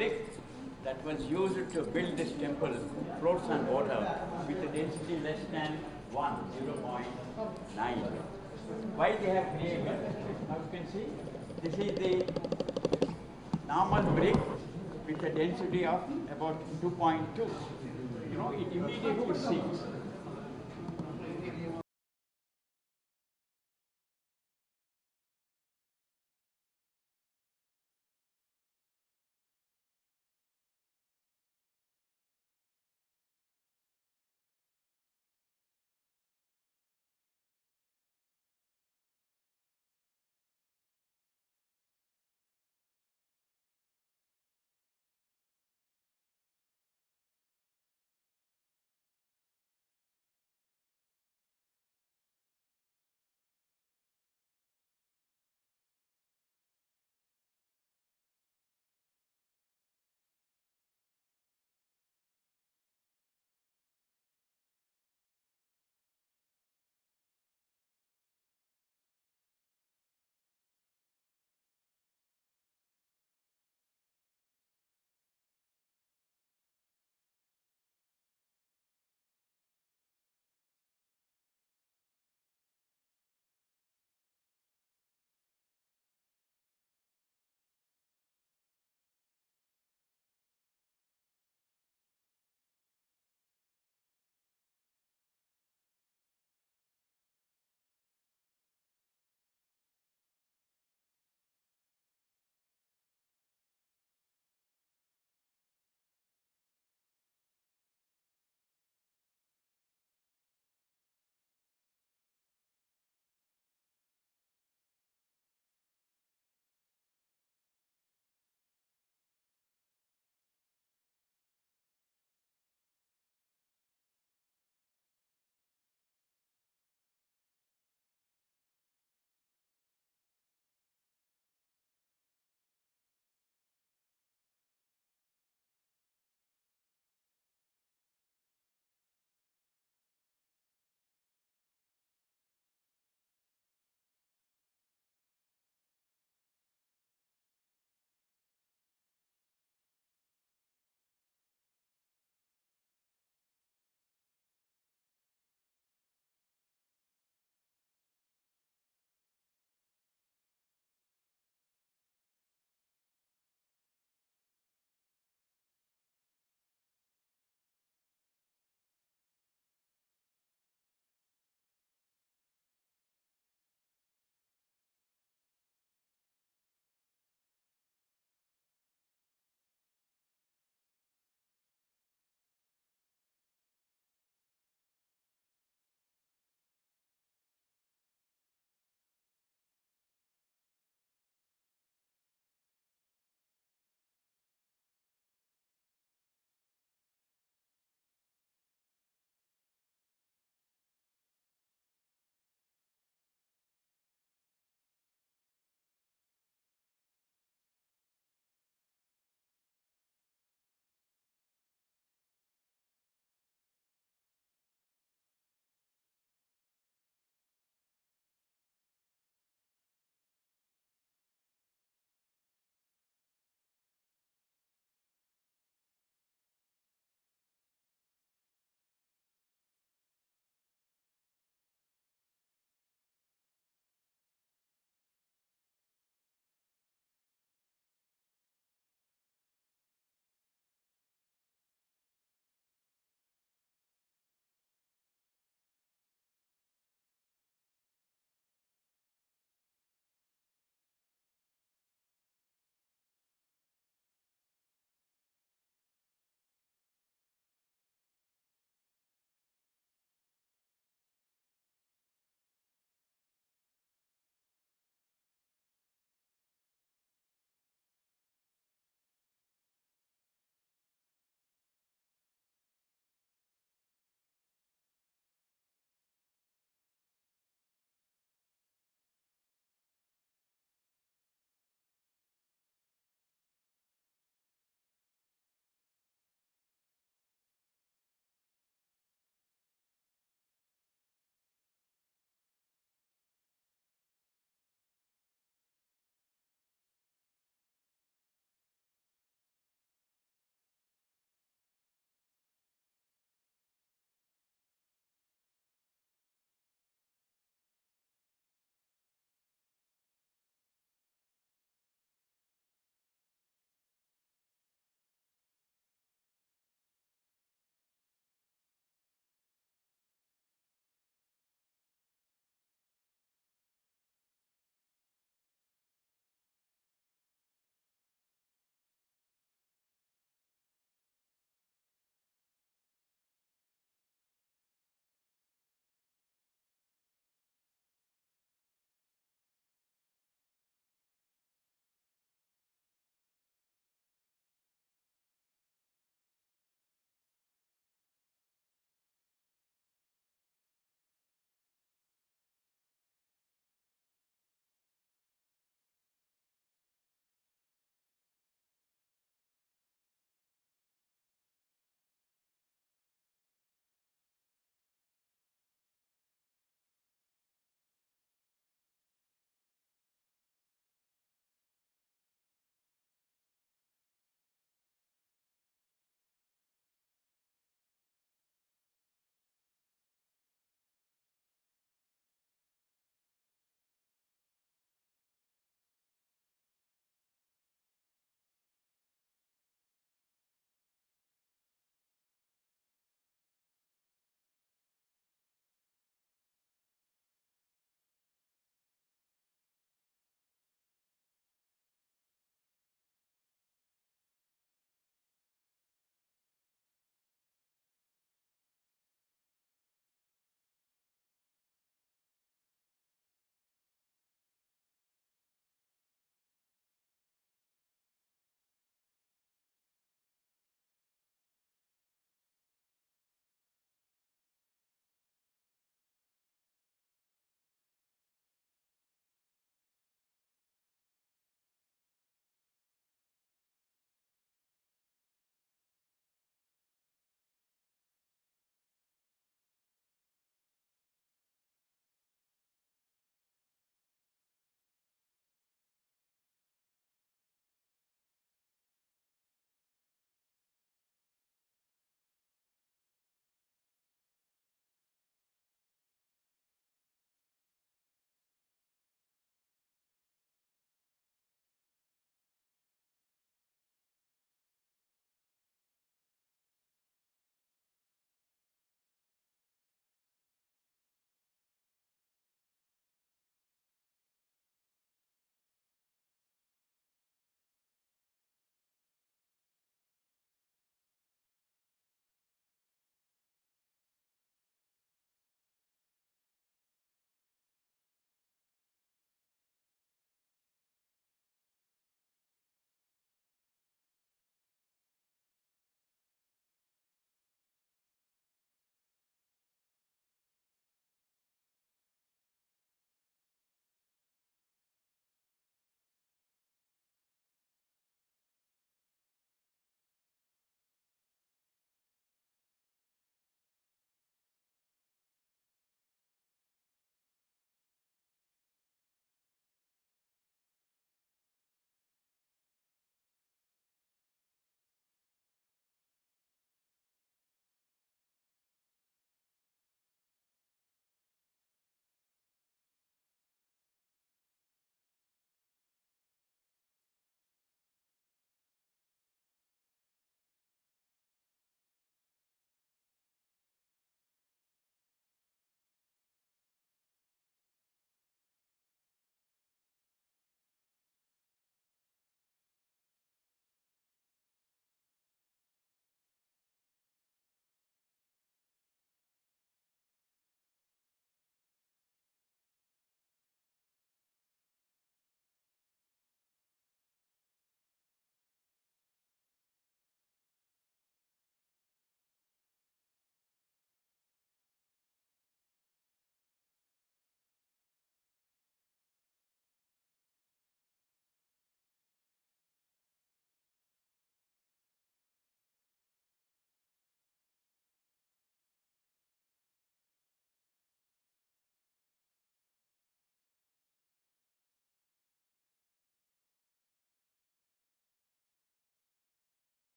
brick that was used to build this temple floats on water with a density less than 1, 0.9. Why they have created? Now you can see, this is the normal brick with a density of about 2.2. It immediately sinks.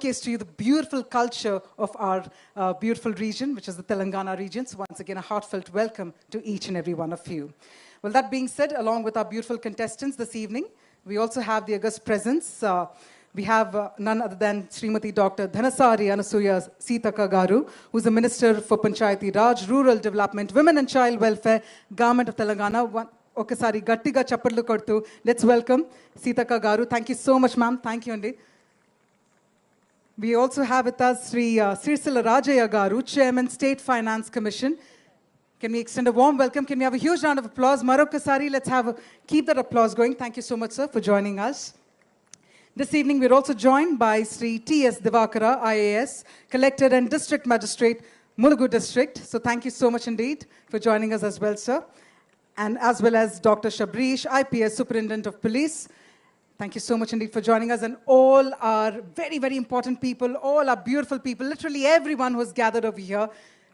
showcase to you the beautiful culture of our beautiful region, which is the Telangana region. So once again, a heartfelt welcome to each and every one of you. Well, that being said, along with our beautiful contestants this evening, we also have the august presence. We have none other than Srimati Dr. Dhanasari Anasuya Sitaka Garu, who's the Minister for Panchayati Raj, Rural Development, Women and Child Welfare, Government of Telangana. Okasari Gattiga Chappadlu Kodtu. Let's welcome Sitaka Garu. Thank you so much, ma'am. Thank you, Andi. We also have with us Sri Sirsila Rajaya Garu, Chairman, State Finance Commission. Can we extend a warm welcome? Can we have a huge round of applause? Marokasari, let's keep that applause going. Thank you so much, sir, for joining us. This evening, we're also joined by Sri T.S. Divakara, IAS, Collector and District Magistrate, Mulugu District. So thank you so much indeed for joining us as well, sir. And as well as Dr. Shabrish, IPS, Superintendent of Police. Thank you so much indeed for joining us. And all our very, very important people, all our beautiful people, literally everyone who's gathered over here,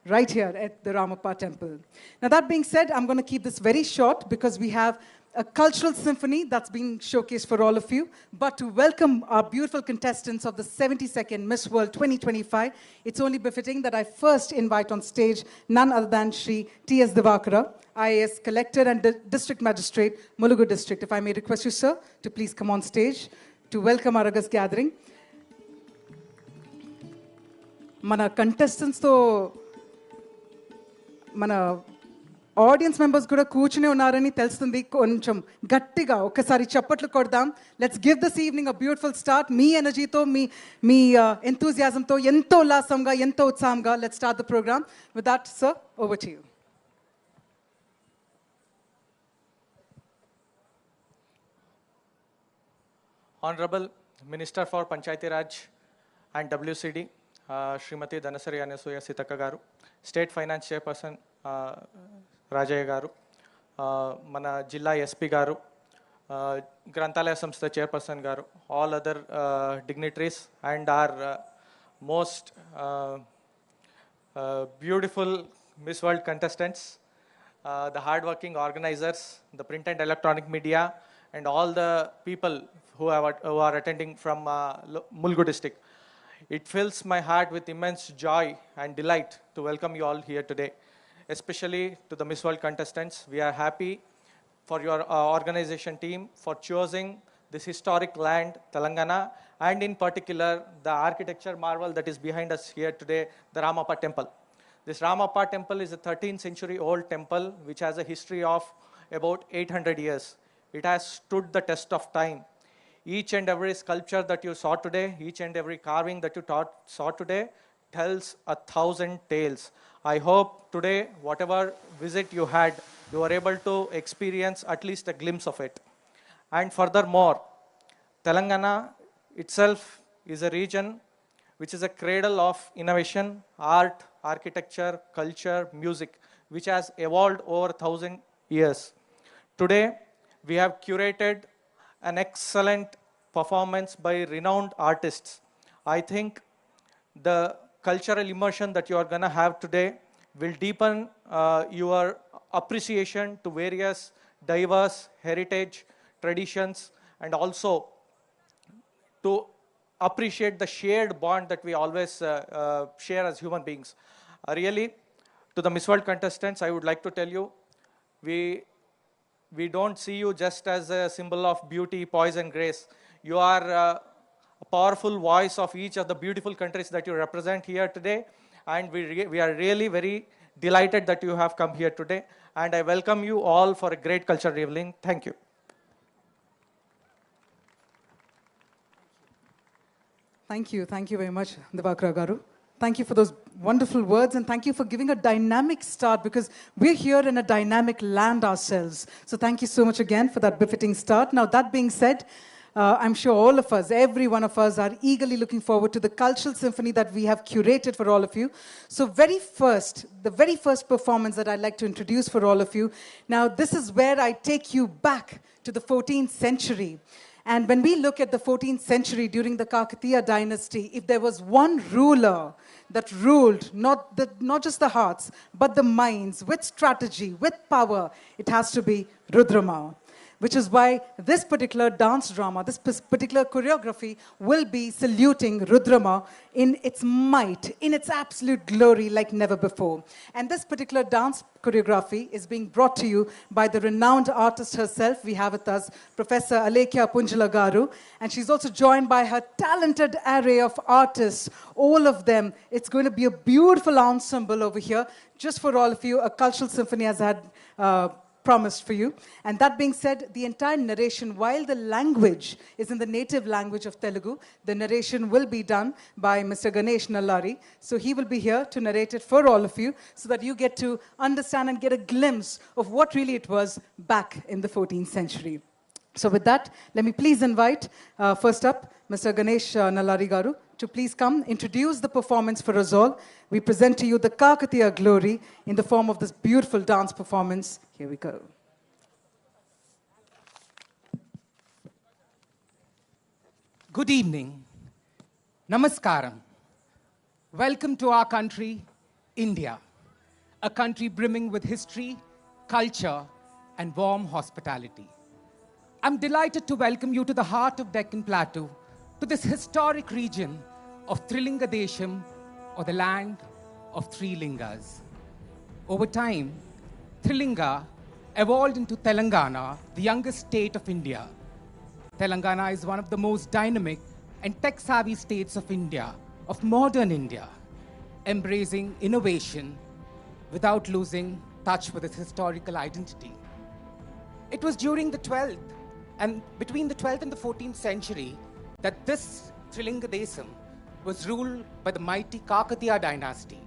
right here at the Ramappa Temple. Now that being said, I'm going to keep this very short because we have a cultural symphony that's been showcased for all of you. But to welcome our beautiful contestants of the 72nd Miss World 2025, it's only befitting that I first invite on stage none other than Shri T.S. Divakara, IAS Collector and District Magistrate, Mulugu District. If I may request you, sir, to please come on stage to welcome our august gathering. Mana contestants to mana audience members kuda కూర్చునే ఉన్నారని తెలుస్తుంది కొంచెం గట్టిగా ఒకసారి చప్పట్లు కొడదాం. Let's give this evening a beautiful start. మీ ఎనర్జీతో మీ enthusiasm తో ఎంతో ఉల్లాసంగా ఎంతో ఉత్సాహంగా let's start the program. With that, sir, over to you. Honorable Minister for Panchayati Raj and WCD, Srimati Dhanasari Anasuya Sitaka Garu, State Finance Chairperson Rajaya Garu, Mana Jilla SP Garu, Granthalaya Samstha Chairperson Garu, all other dignitaries and our most beautiful Miss World contestants, the hardworking organizers, the print and electronic media, and all the people who are attending from Mulugu district. It fills my heart with immense joy and delight to welcome you all here today, especially to the Miss World contestants. We are happy for your organization team for choosing this historic land, Telangana, and in particular, the architecture marvel that is behind us here today, the Ramappa Temple. This Ramappa Temple is a 13th century old temple which has a history of about 800 years. It has stood the test of time. Each and every sculpture that you saw today, each and every carving that you saw today tells 1,000 tales. I hope today, whatever visit you had, you were able to experience at least a glimpse of it. And furthermore, Telangana itself is a region which is a cradle of innovation, art, architecture, culture, music, which has evolved over 1,000 years. Today, we have curated an excellent performance by renowned artists. I think the cultural immersion that you are going to have today will deepen your appreciation to various diverse heritage, traditions, and also to appreciate the shared bond that we always share as human beings. Really, to the Miss World contestants, I would like to tell you, we don't see you just as a symbol of beauty, poise, and grace. You are a powerful voice of each of the beautiful countries that you represent here today. And we are really very delighted that you have come here today. And I welcome you all for a great cultural evening. Thank you. Thank you. Thank you very much, Divakara Garu. Thank you for those wonderful words, and thank you for giving a dynamic start, because we're here in a dynamic land ourselves. So thank you so much again for that befitting start. Now, that being said, I'm sure all of us, every one of us, are eagerly looking forward to the cultural symphony that we have curated for all of you. So the very first performance that I'd like to introduce for all of you. Now, this is where I take you back to the 14th century. And when we look at the 14th century during the Kakatiya dynasty, if there was one ruler that ruled not just the hearts, but the minds, with strategy, with power, it has to be Rudramama. which is why this particular dance drama, this particular choreography will be saluting Rudrama in its might, in its absolute glory like never before. And this particular dance choreography is being brought to you by the renowned artist herself. We have with us Professor Alekia Punjala Garu, and she's also joined by her talented array of artists, all of them. It's going to be a beautiful ensemble over here, just for all of you, a cultural symphony as I had promised for you. And that being said, the entire narration, while the language is in the native language of Telugu, the narration will be done by Mr. Ganesh Nallari. So he will be here to narrate it for all of you so that you get to understand and get a glimpse of what really it was back in the 14th century. So with that, let me please invite, first up, Mr. Ganesh Nallari Garu, to please come introduce the performance for us all. We present to you the Kakatiya glory in the form of this beautiful dance performance. Here we go. Good evening. Namaskaram. Welcome to our country, India, a country brimming with history, culture, and warm hospitality. I'm delighted to welcome you to the heart of Deccan Plateau, to this historic region of Trilinga Desham, or the land of three lingas. Over time, Trilinga evolved into Telangana, the youngest state of India. Telangana is one of the most dynamic and tech-savvy states of India, of modern India, embracing innovation without losing touch with its historical identity. It was during the 12th and between the 12th and the 14th century that this Trilinga Desam was ruled by the mighty Kakatiya dynasty.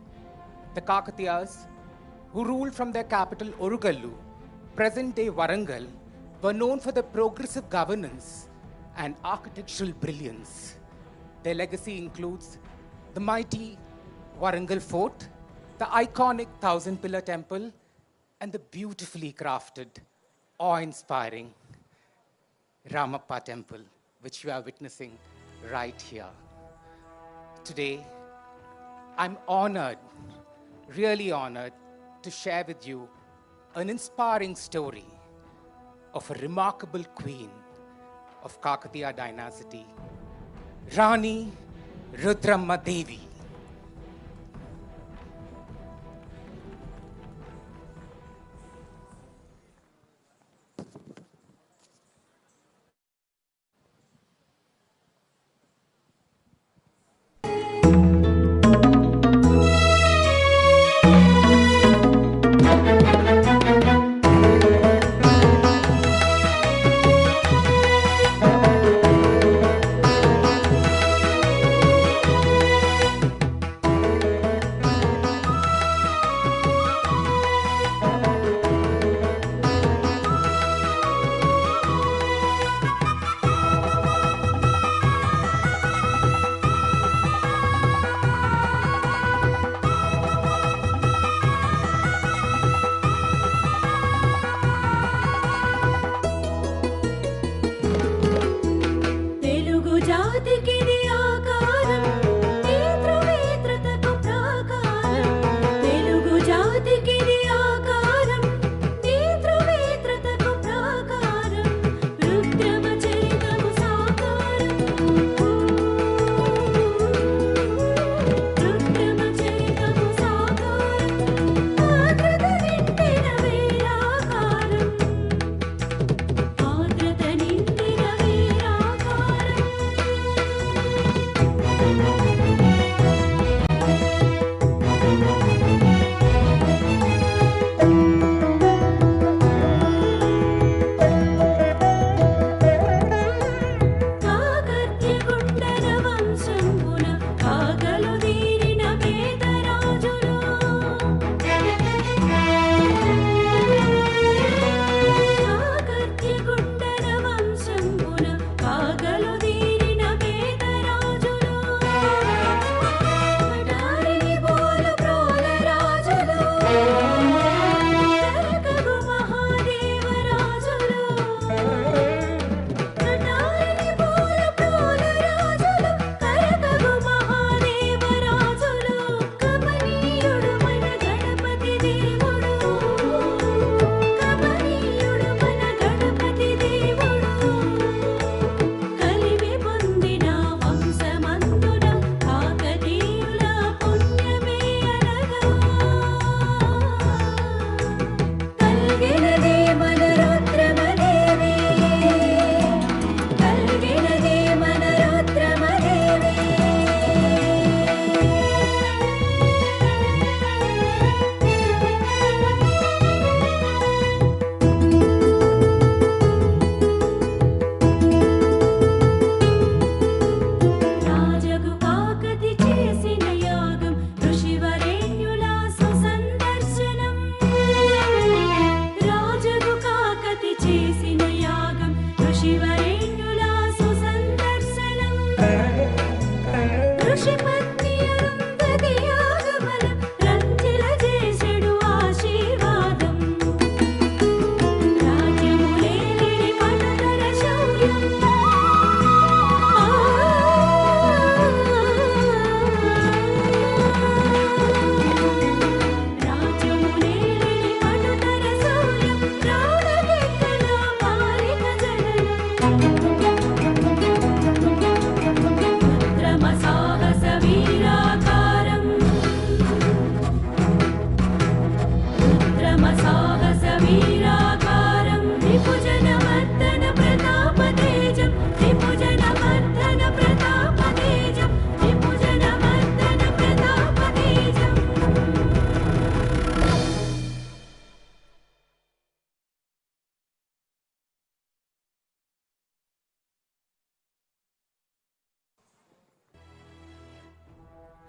The Kakatiyas, who ruled from their capital Orugallu, present-day Warangal, were known for their progressive governance and architectural brilliance. Their legacy includes the mighty Warangal Fort, the iconic thousand-pillar temple, and the beautifully crafted, awe-inspiring Ramappa temple, which you are witnessing right here. Today, I'm honored, really honored, to share with you an inspiring story of a remarkable queen of Kakatiya dynasty, Rani Rudramma Devi.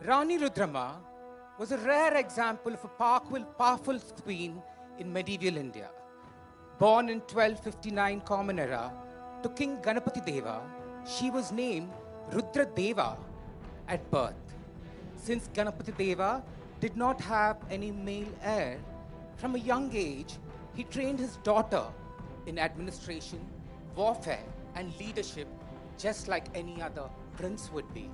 Rani Rudrama was a rare example of a powerful queen in medieval India. Born in 1259 Common Era to King Ganapati Deva, she was named Rudra Deva at birth. Since Ganapati Deva did not have any male heir, from a young age, he trained his daughter in administration, warfare, and leadership, just like any other prince would be.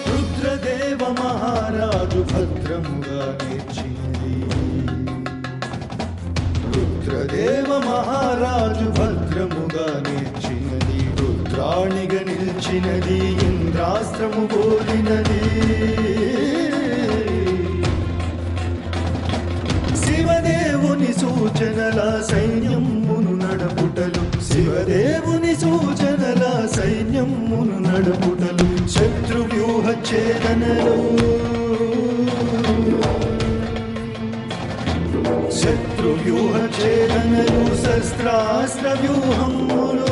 Rudradeva మహారాజు భద్రముగా నేర్చింది. రుద్రదేవ మహారాజు భద్రముగా నేర్చినది, రుద్రాణిగా నిలిచినది, ఇంద్రాస్త్రము పోలినది. శివదేవుని సూచనల సైన్యమును నడపుటలు, శివదేవుని సూచనల సైన్యమును నడపుటలు, శత్రువ్యూహ ఛేదనలు, శత్రువ్యూహ ఛేదనలు, శస్త్రాస్త్ర వ్యూహములు,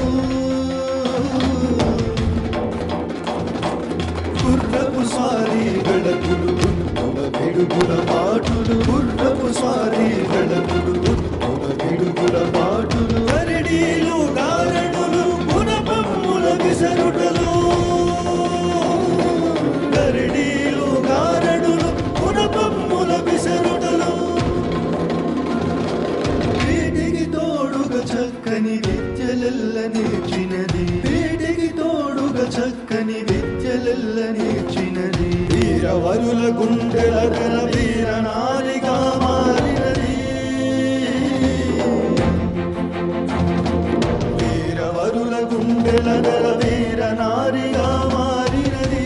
గుర్రపు స్వారీ గడపులు, ఉత్తమ పిడుగుల పాటులు, గుర్రపు స్వారీ గడపులు, ఉత్తమ పిడుగుల పాటులు, గరిడీలు గారడులు, గుణపమ్ముల విసరుటలు, గరిడీలు గారడులు, గుణపమ్ముల విసరుటలు. వీటికి తోడుగా చక్కని విద్యలెల్ల నేర్చినది, వీటికి తోడుగా చక్కని విద్యలెల్ల నేర్చినది. వీరవరుల గుండెల గల వీరనారిగా మారినది, వీరవరుల గుండెల గల వీరనారిగా మారినది.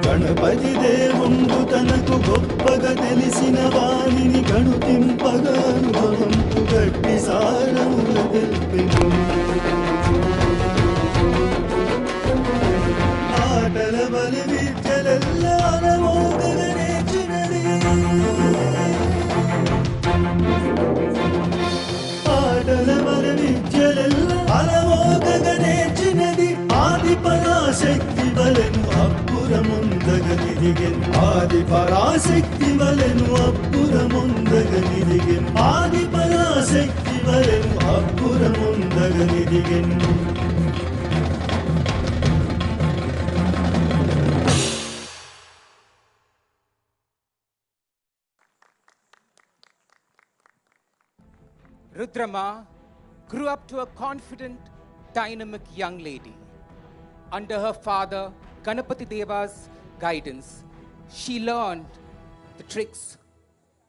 గణపతి దేవుండు తనకు గొప్పగా తెలిసిన వాణిని గణుతింపగా అనుభవంపు గట్టి సారముల తెల్పెను. ఆటల బలి విద్యలెల్లా అనమోగగా నేర్చినది, ఆటల బలి విద్యలెల్లా అనమోగగా నేర్చినది. ఆది పరాశక్తి వలెను అప్పురముందగనిదిగెన్, ఆది పరాశక్తి వలెను అప్పురముందగనిదిగెన్, ఆది పరాశక్తి వలెను అప్పురముందగనిదిగెన్. Rudrama grew up to a confident, dynamic young lady. Under her father, Ganapati Deva's guidance, she learned the tricks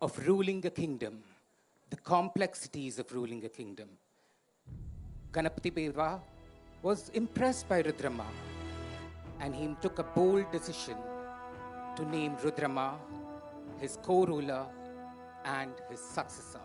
of ruling a kingdom, the complexities of ruling a kingdom. Ganapati Deva was impressed by Rudrama, and he took a bold decision to name Rudrama his co-ruler and his successor.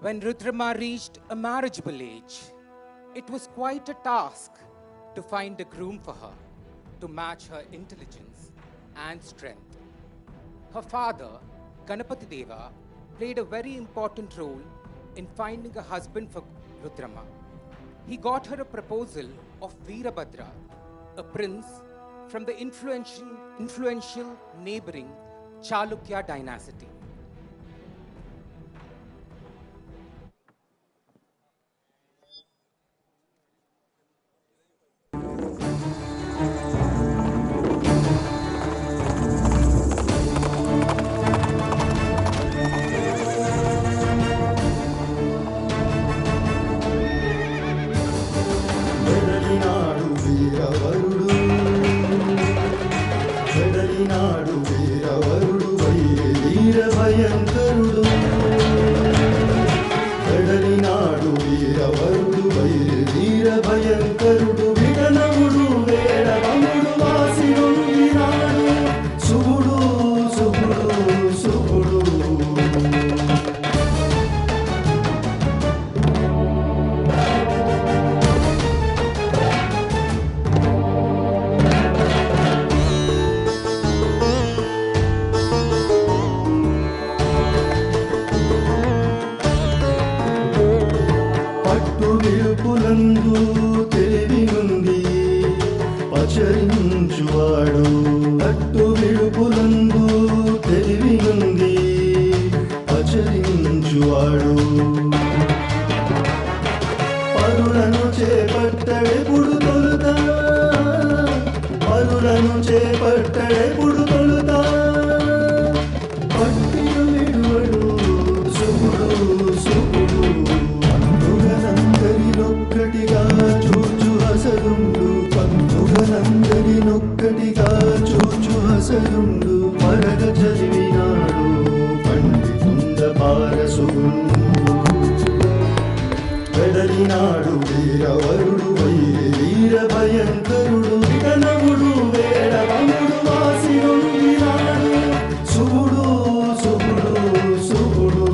When Rudrama reached a marriageable age, it was quite a task to find a groom for her to match her intelligence and strength. Her father, Ganapati Deva, played a very important role in finding a husband for Rudrama. He got her a proposal of Veerabhadra, a prince from the influential neighboring Chalukya dynasty. వెడలినాడు వీరవరుడు వెడలినాడు వీరవరుడు వీర భయంకరుడు వెడలినాడు వీరవరుడు వీర భయంకరుడు విడనవుడు వేడవముడు వాసి నొందినాడు శుభుడు శుభుడు శుభుడు పట్టు విరుపులందు తెలివి ఉంది పచరించువాడు పట్టు విరుపులందు తెలివి ఉంది పచరించువాడు పరులను చేపట్టడెప్పుడు తొలుతా పరులను చేపట్టడెప్పుడు తొలుతా పట్టిన విడువడు శుభుడు శుభుడు పండుగనందరినొక్కటిగా చూచు హసరుండు పండుగనందరినొక్కటిగా చూచు హసరుండు మరగ చదివినాడు పండితుంద పారసుగుండు వెడలినాడు వీరవరుడు వీర భయంకరుడు విడనవుడు వేడవముడు వాసి నొందినాడు శుభుడు శుభుడు శుభుడు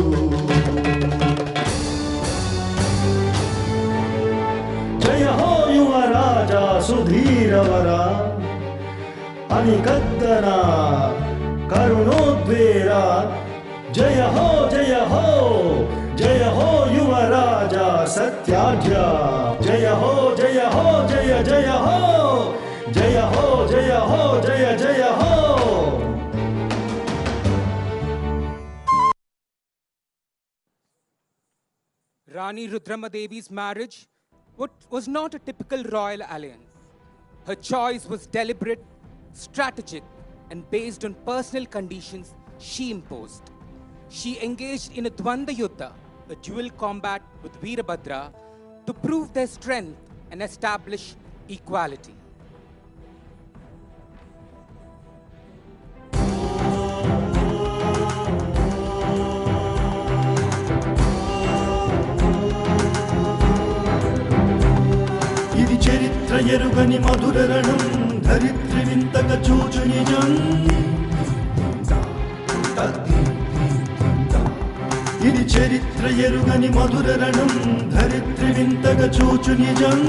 జయ హో యువరాజా సుధీరవరా అనికద్దన కరుణోద్వేరా జయ హో జయ హో జయ హో యువరాజా సత్యాఢ్య జయ హో జయ హో జయ జయ హో జయ హో జయ హో జయ జయ హో Rani Rudramadevi's marriage was not a typical royal alliance. Her choice was deliberate, strategic, and based on personal conditions she imposed. She engaged in a Dvanda Yuddha, a dual combat with Veerabhadra, to prove their strength and establish equality. ఇది చరిత్ర ఎరుగని మధుర రణం ధరిత్రి వింతక చూచు నిజం ఇది చరిత్ర ఎరుగని మధుర రణం ధరిత్రి వింతక చూచు నిజం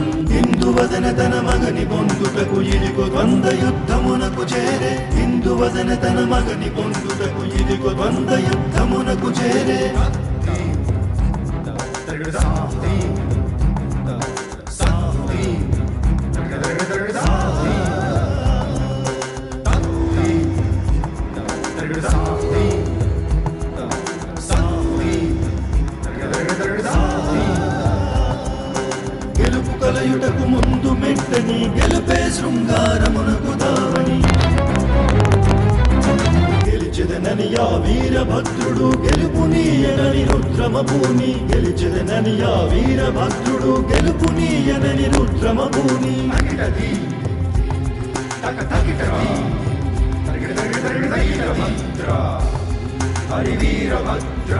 ఇందువదన తన మగని పొందుటకు ఇదిగో ద్వంద్వ యుద్ధమునకు చేరే ఇందువదన తన మగని పొందుటకు ఇదిగో ద్వంద్వ యుద్ధమునకు చేరే గెలుపు కలయుటకు ముందు మెట్టని గెలుపే శృంగారమునకు దావని గెలిచెదనని ఆ వీరభద్రుడు గెలుపునీయనని రుద్రమభూమి గెలిచెదనని ఆ వీరభద్రుడు గెలుపునీయనని రుద్రమభూమి Hari Veerabhadra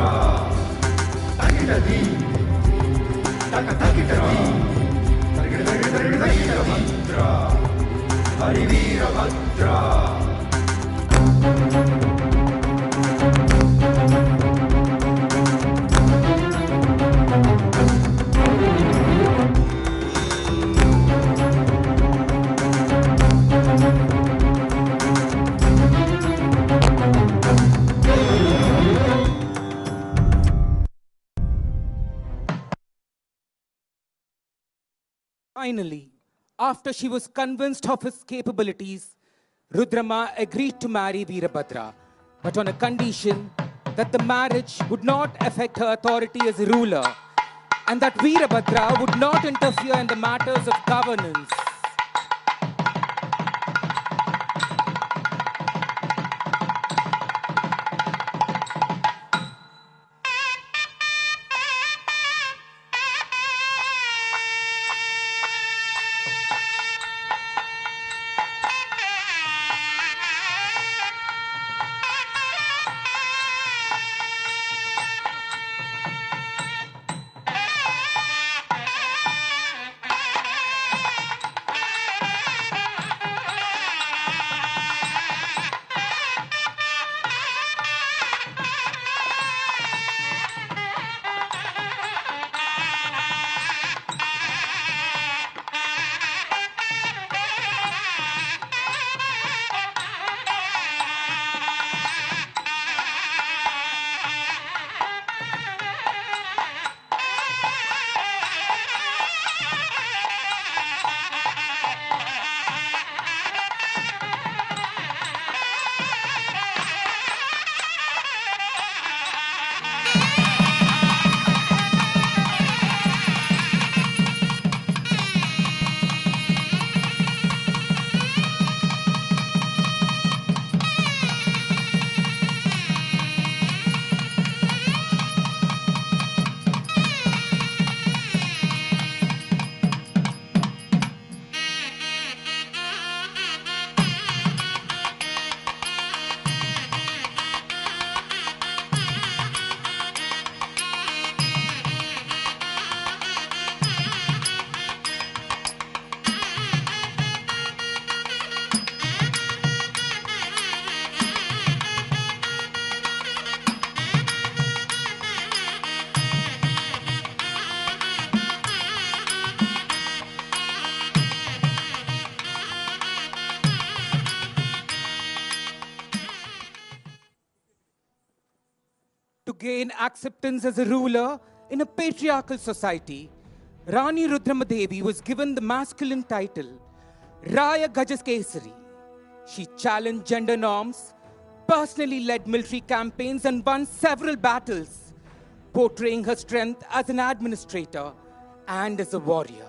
Hari Veerabhadra Finally, after she was convinced of his capabilities, Rudramma agreed to marry Veerabhadra, but on a condition that the marriage would not affect her authority as a ruler, and that Veerabhadra would not interfere in the matters of governance. To gain acceptance as a ruler in a patriarchal society, Rani Rudramadevi was given the masculine title Raya Gajaskesari. She challenged gender norms, personally led military campaigns, and won several battles, portraying her strength as an administrator and as a warrior.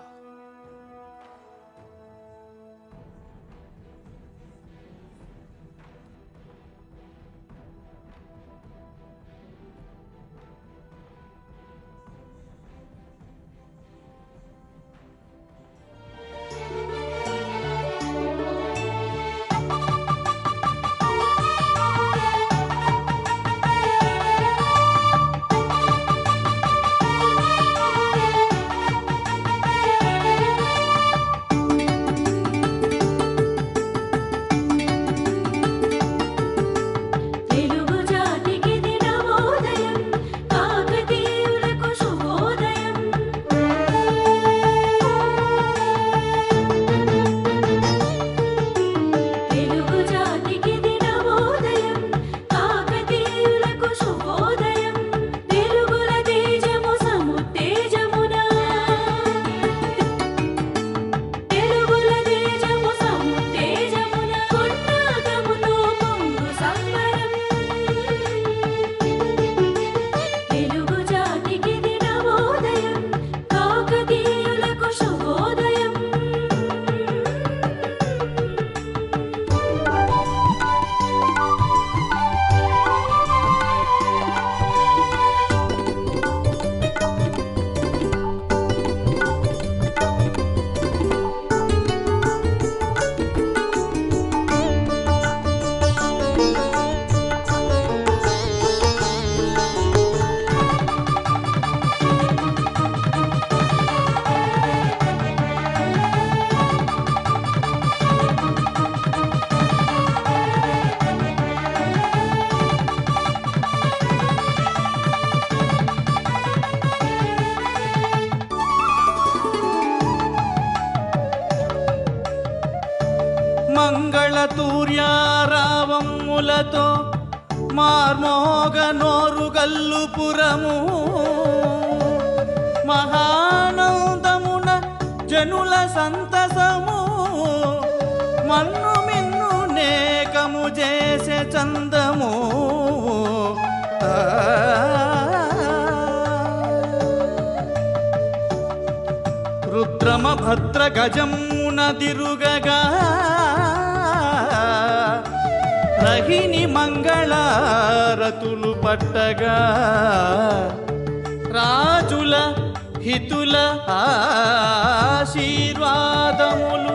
మంగళతూర్యారావములతో మార్మోగ నోరుగల్లుపురము మహానందమున జనుల సంతసము మన్ను మిన్ను నేకము చేసే చందము రుద్రమ భద్ర గజమున దిరుగగా రహిణి మంగళారతులు పట్టగా రాజుల హితుల ఆశీర్వాదములు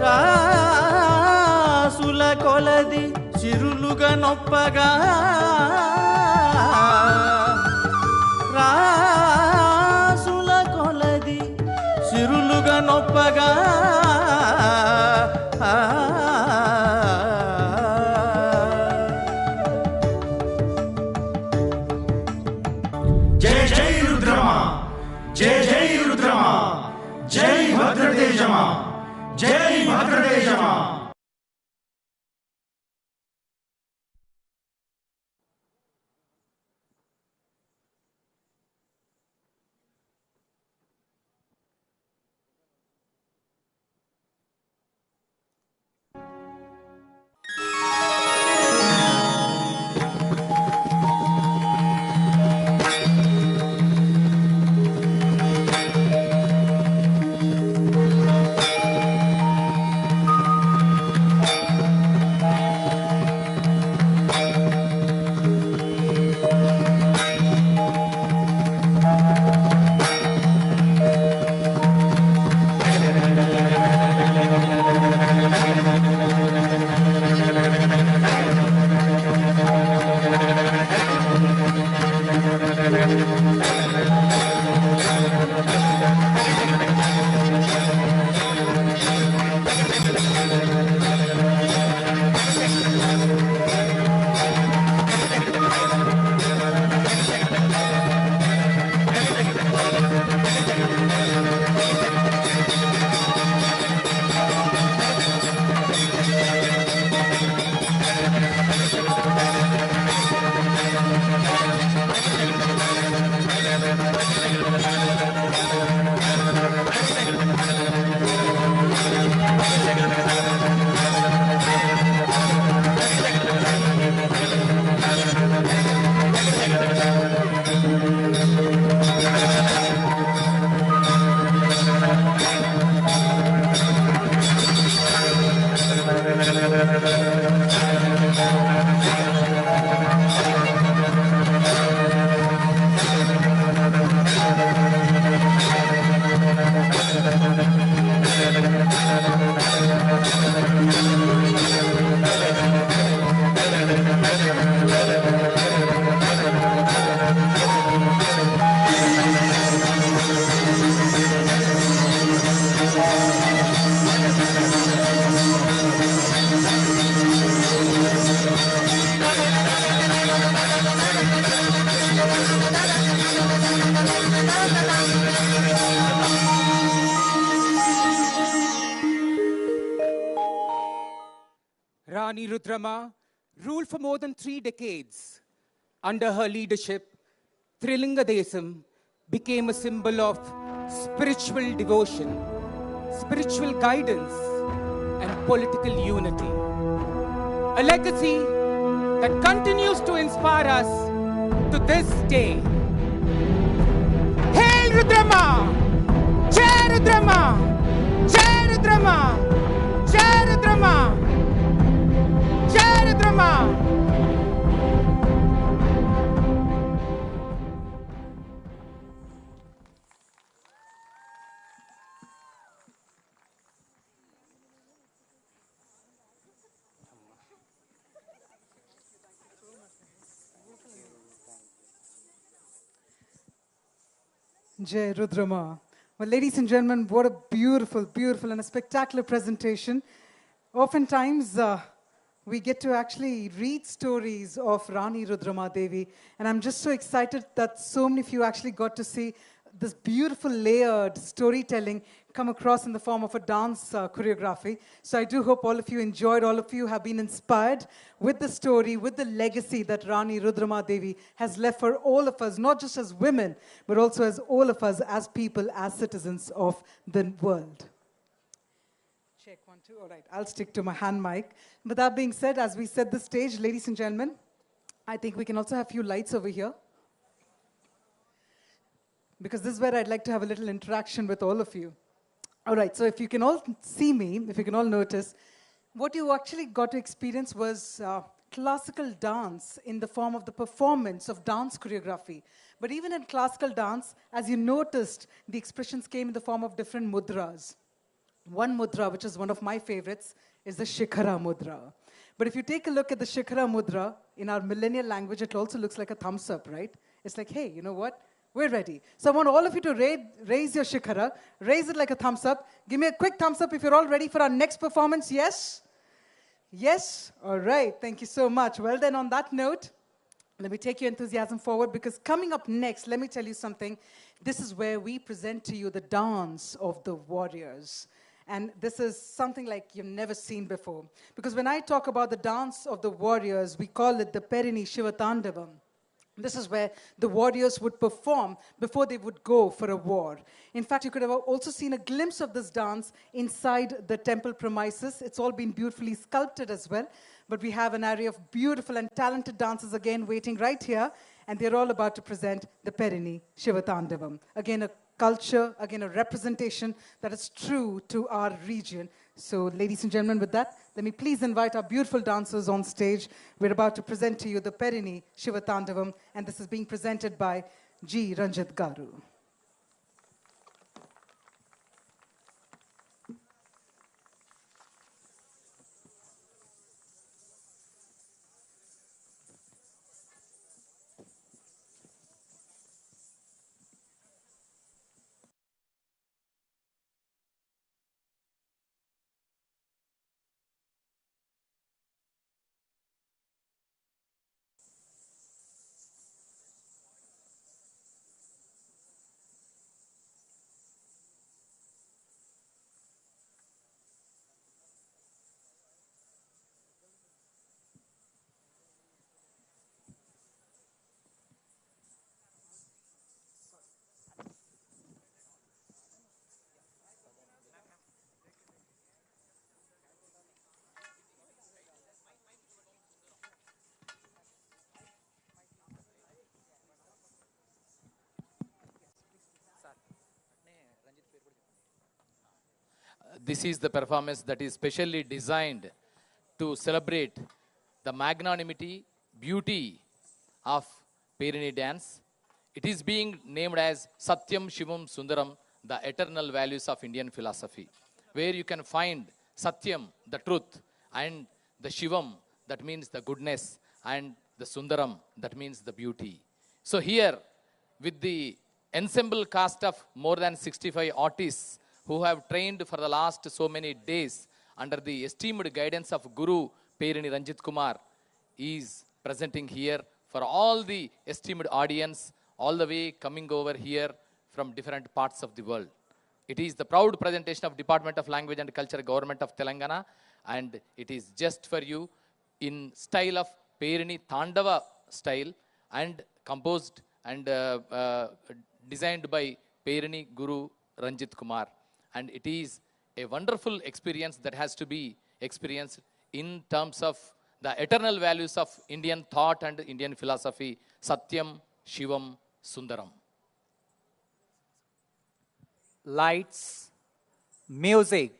రాసుల కొలది చిరులుగా నొప్పగా రాసుల కొలది చిరులుగా నొప్పగా జై జై రుద్రమా జై జై రుద్రమా జై భద్రదేశమా జై భద్రదేశమా. Rani Rudrama ruled for more than 3 decades. Under her leadership, Trilingadesam became a symbol of spiritual devotion, spiritual guidance, and political unity. A legacy that continues to inspire us to this day. Hail Rudrama! Jai Rudrama! Jai Rudrama! Jai Rudrama! Jai Rudrama! Jai Rudrama. Well, ladies and gentlemen, what a beautiful, beautiful and a spectacular presentation. Oftentimes, we get to actually read stories of Rani Rudrama Devi, and I'm just so excited that so many of you actually got to see this beautiful layered storytelling come across in the form of a dance choreography. So I do hope all of you enjoyed, all of you have been inspired with the story, with the legacy that Rani Rudrama Devi has left for all of us, not just as women, but also as all of us, as people, as citizens of the world. Check 1, 2. All right, I'll stick to my hand mic. With that being said, as we set the stage, ladies and gentlemen, I think we can also have a few lights over here, because this is where I'd like to have a little interaction with all of you. All right, so if you can all see me, if you can all notice, what you actually got to experience was classical dance in the form of the performance of dance choreography. But even in classical dance, as you noticed, the expressions came in the form of different mudras. One mudra, which is one of my favorites, is the Shikhara mudra. But if you take a look at the Shikhara mudra, in our millennial language, it also looks like a thumbs up, right? It's like, hey, you know what? We're ready. So I want all of you to raise your Shikhara, raise it like a thumbs up. Give me a quick thumbs up if you're all ready for our next performance. Yes? Yes? All right. Thank you so much. Well, then on that note, let me take your enthusiasm forward, because coming up next, let me tell you something. This is where we present to you the dance of the warriors. And this is something like you've never seen before. Because when I talk about the dance of the warriors, we call it the Perini Shivatandavam. This is where the warriors would perform before they would go for a war. In fact, you could have also seen a glimpse of this dance inside the temple premises. It's all been beautifully sculpted as well. But we have an array of beautiful and talented dancers again waiting right here. And they're all about to present the Perini Shivatandavam. Again, a culture, again, a representation that is true to our region. So, ladies and gentlemen, with that, let me please invite our beautiful dancers on stage. We're about to present to you the Perini Shivatandavam, and this is being presented by G. Ranjit Garu. This is the performance that is specially designed to celebrate the magnanimity, beauty of Perini dance. It is being named as Satyam Shivam Sundaram, the eternal values of Indian philosophy, where you can find Satyam, the truth, and the Shivam, that means the goodness, and the Sundaram, that means the beauty. So here, with the ensemble cast of more than 65 artists who have trained for the last so many days under the esteemed guidance of Guru Perini Ranjit Kumar, is presenting here for all the esteemed audience, all the way coming over here from different parts of the world. It is the proud presentation of Department of Language and Culture, Government of Telangana, and it is just for you in style of Perini Tandava style, and composed and designed by Perini Guru Ranjit Kumar. And it is a wonderful experience that has to be experienced in terms of the eternal values of Indian thought and Indian philosophy, Satyam, Shivam, Sundaram. Lights, music.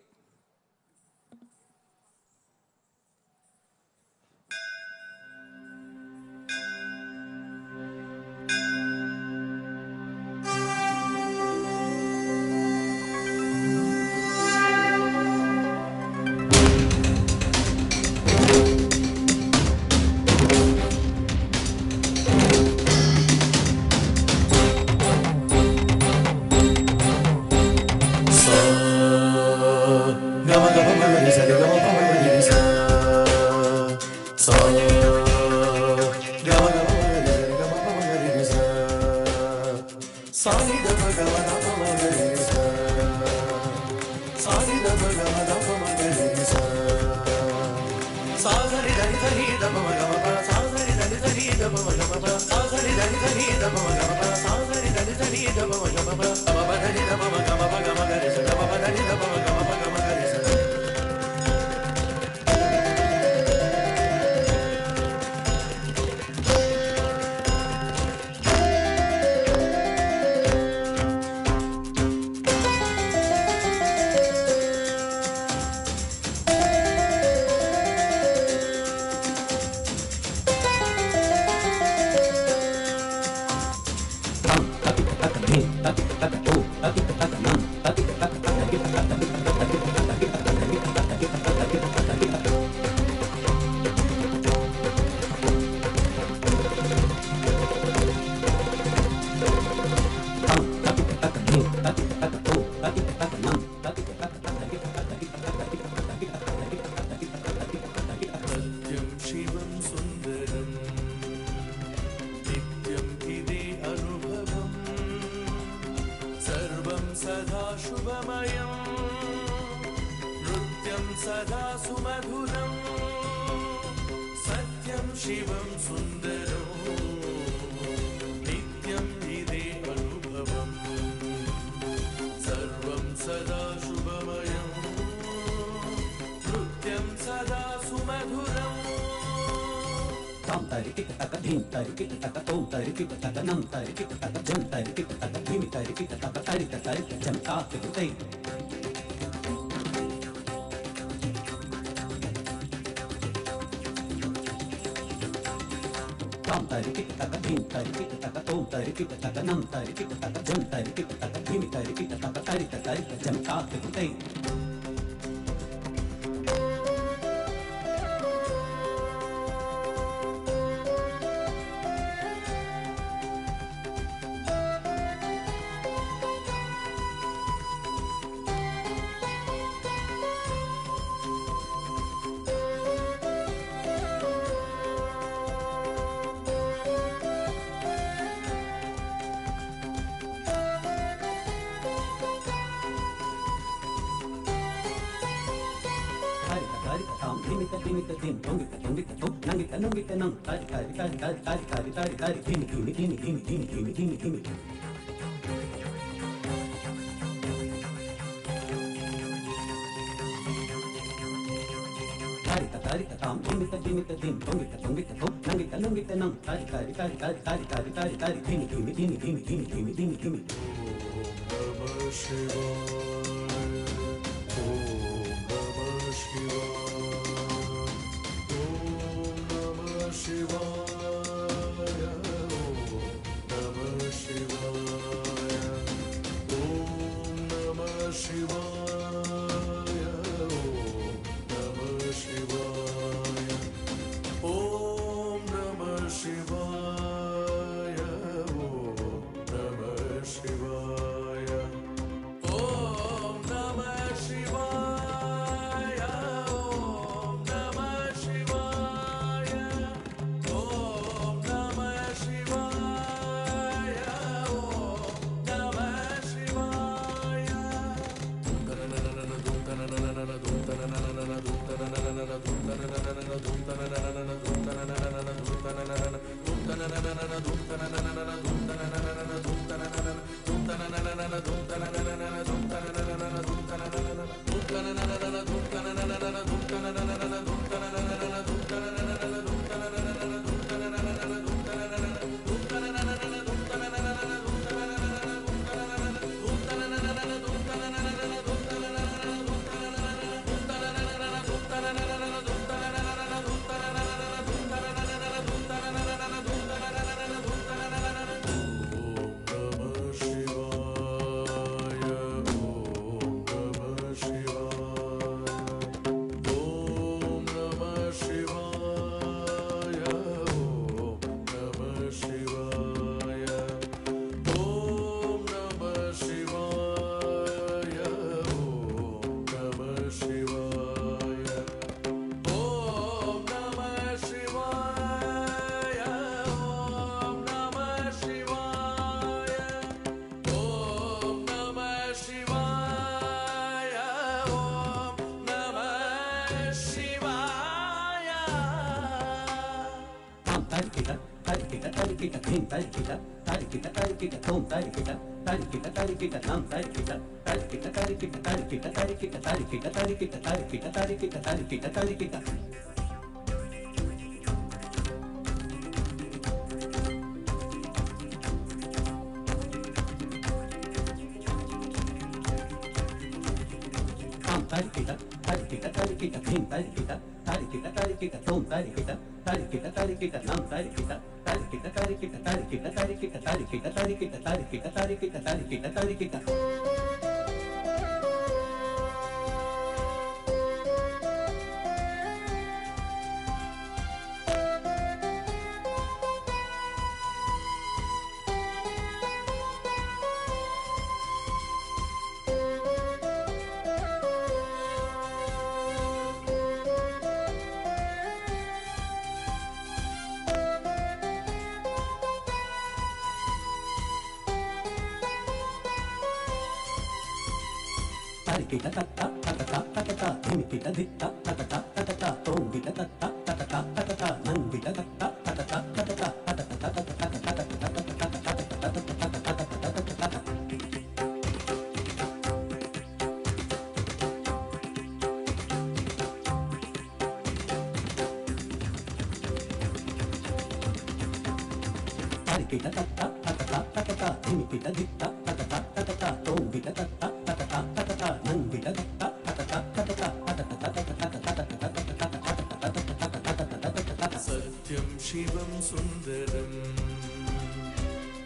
सत्यं शिवं सुन्दरं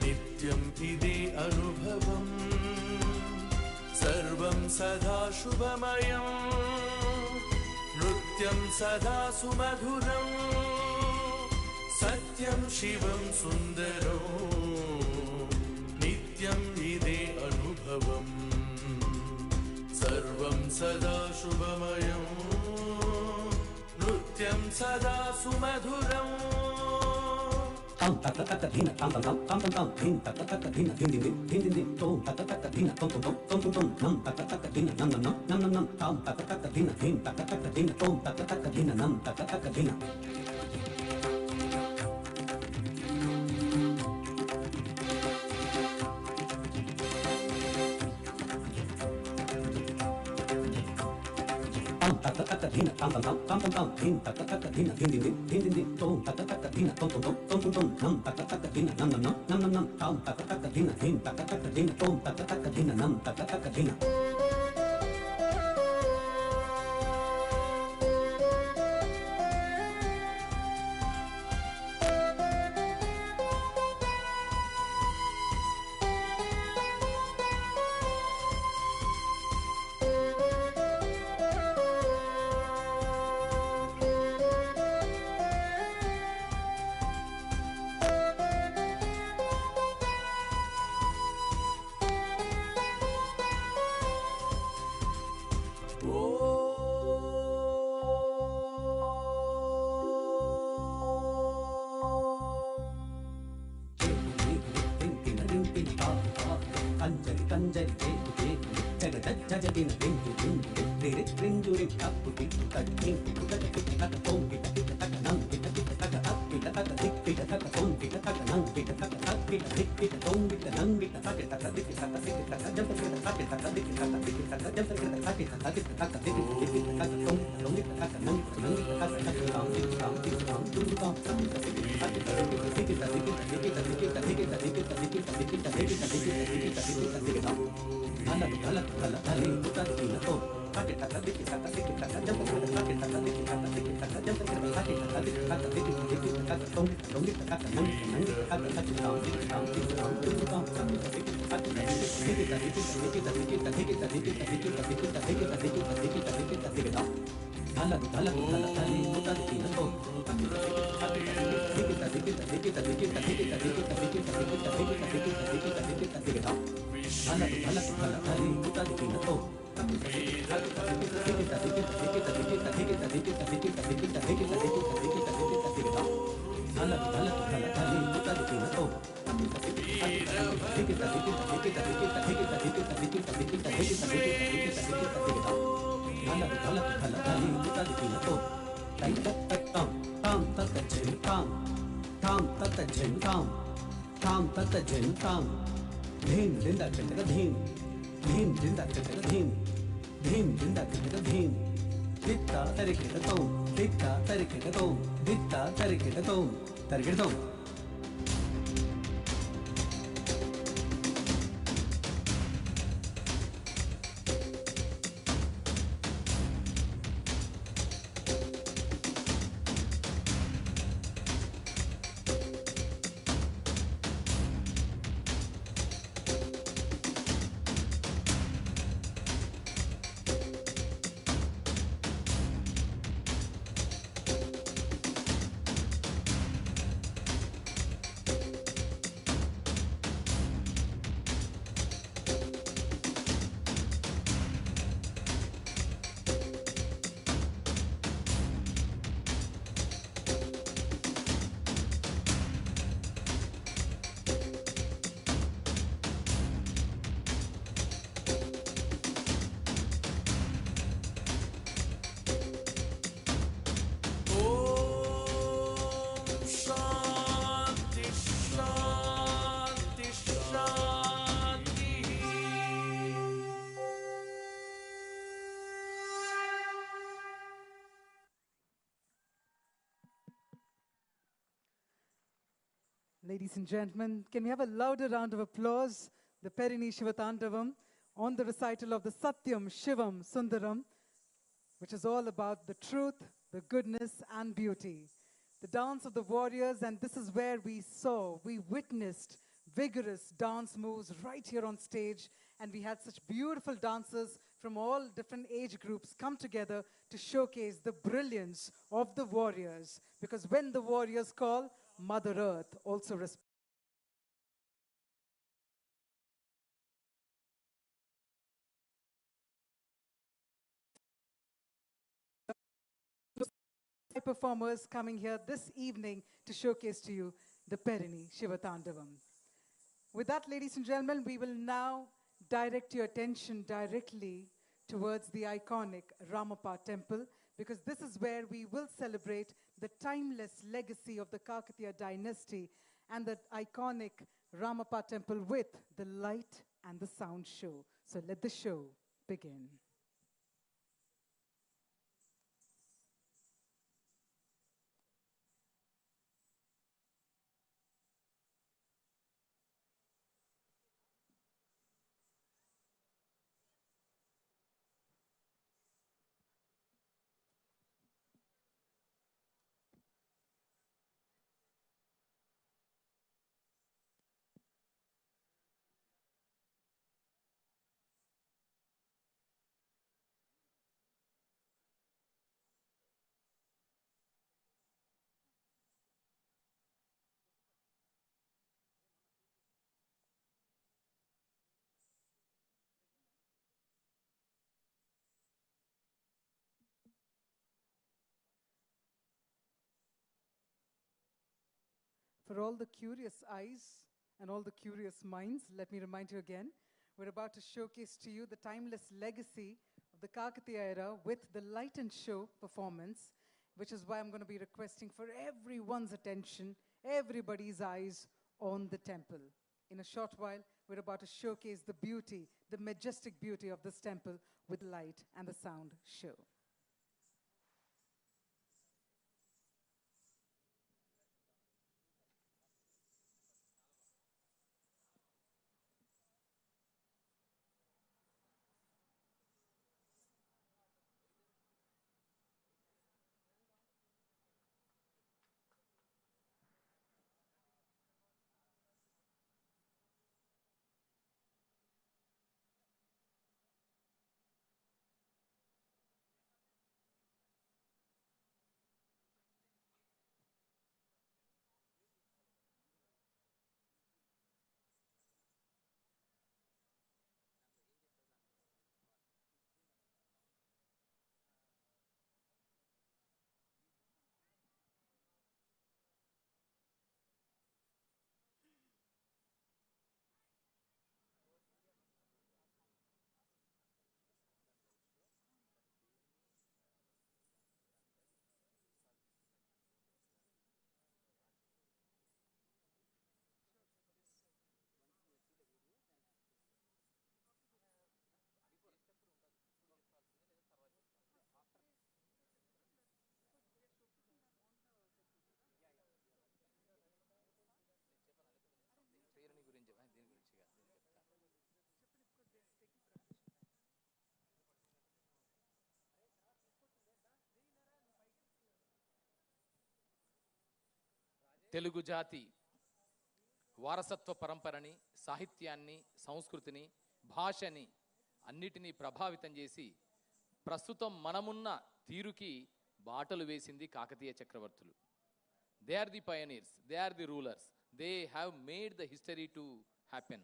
नित्यं इदे अनुभवं सर्वं सदा शुभमयं नृत्यं सदा सुमधुरं सत्यं शिवं सुन्दरं नित्यं इदे अनुभवं सर्वं सदा शुभमयं नृत्यं सदा सुमधुरम् Like tam tam tata jin tam tam tata jin tam tam tata jin tam dhim dinda chitaka dhim dhim dinda chitaka dhim dhim dinda chitaka dhim ditta tarikita tom ditta tarikita tom ditta tarikita tom tarikita tom. Ladies and gentlemen, can we have a louder round of applause? The Perini Shivatandavam on the recital of the Satyam Shivam Sundaram, which is all about the truth, the goodness, and beauty. The dance of the warriors, and this is where we witnessed vigorous dance moves right here on stage, and we had such beautiful dancers from all different age groups come together to showcase the brilliance of the warriors, because when the warriors call, Mother Earth also responds. Performers coming here this evening to showcase to you the Perini Shivatandavam. With that, ladies and gentlemen, we will now direct your attention directly towards the iconic Ramappa temple, because this is where we will celebrate the timeless legacy of the Kakatiya dynasty and the iconic Ramappa temple with the light and the sound show. So let the show begin. For all the curious eyes and all the curious minds, let me remind you again, we're about to showcase to you the timeless legacy of the Kakatiya era with the light and show performance, which is why I'm going to be requesting for everyone's attention, everybody's eyes on the temple. In a short while, we're about to showcase the beauty, the majestic beauty of this temple with light and the sound show. Telugu జాతి వారసత్వ పరంపరని, సాహిత్యాన్ని, సంస్కృతిని, భాషని అన్నిటినీ ప్రభావితం చేసి ప్రస్తుతం మనమున్న తీరుకి బాటలు వేసింది కాకతీయ చక్రవర్తులు. They are the pioneers, they are the rulers, they have made the history to happen.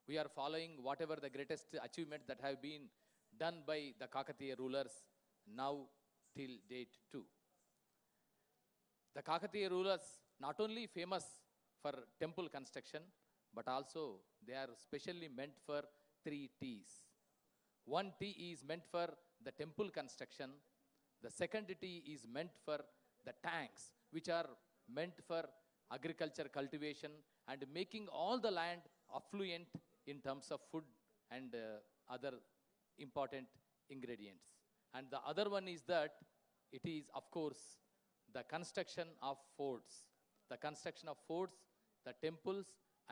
We are following whatever the greatest achievement that have been done by the Kakatiya rulers now till date too. The Kakatiya rulers not only famous for temple construction, but also they are specially meant for 3 T's. One T is meant for the temple construction. The second T is meant for the tanks, which are meant for agriculture cultivation and making all the land affluent in terms of food and other important ingredients. And the other one is that it is, of course, the construction of forts. The construction of forts, the temples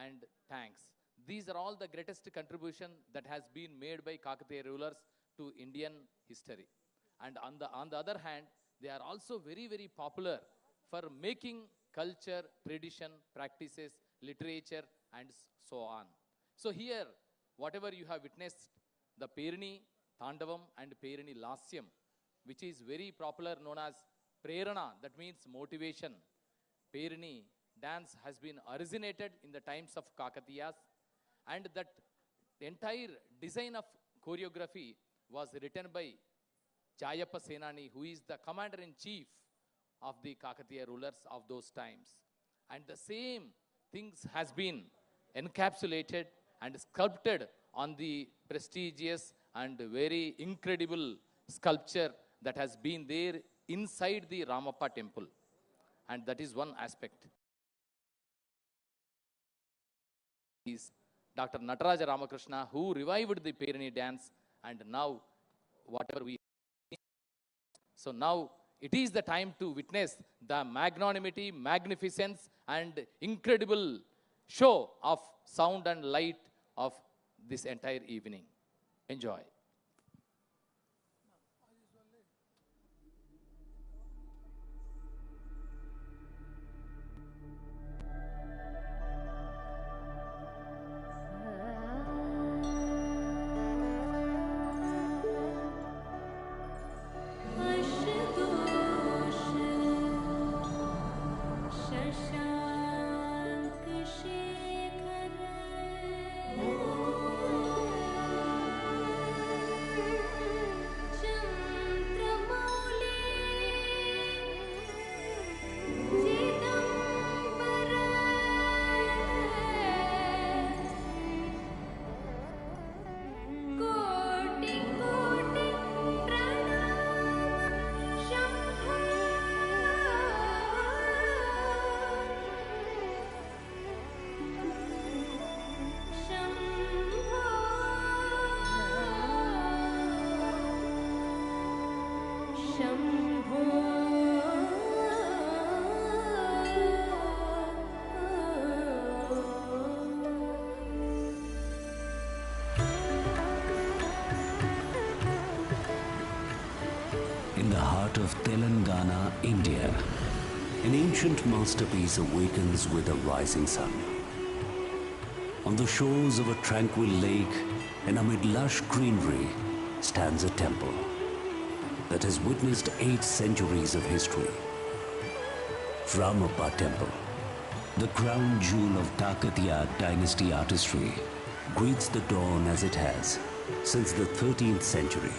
and tanks. These are all the greatest contribution that has been made by Kakatiya rulers to Indian history. And on the other hand, they are also very, very popular for making culture, tradition, practices, literature, and so on. So here, whatever you have witnessed, the Perini Tandavam and Perini Lasyam, which is very popular, known as Prerana, that means motivation. Perini dance has been originated in the times of Kakatiyas, and that entire design of choreography was written by Jayappa Senani, who is the commander-in-chief of the Kakatiya rulers of those times. And the same things has been encapsulated and sculpted on the prestigious and very incredible sculpture that has been there inside the Ramappa temple. And that is one aspect. Is Dr. Nataraja Ramakrishna, who revived the Perini dance, and now whatever we... So now it is the time to witness the magnanimity, magnificence, and incredible show of sound and light of this entire evening. Enjoy. In the heart of Telangana, India, an ancient masterpiece awakens with a rising sun. On the shores of a tranquil lake and amid lush greenery stands a temple that has witnessed 8 centuries of history. Ramappa Temple, the crown jewel of Kakatiya dynasty artistry, greets the dawn as it has since the 13th century.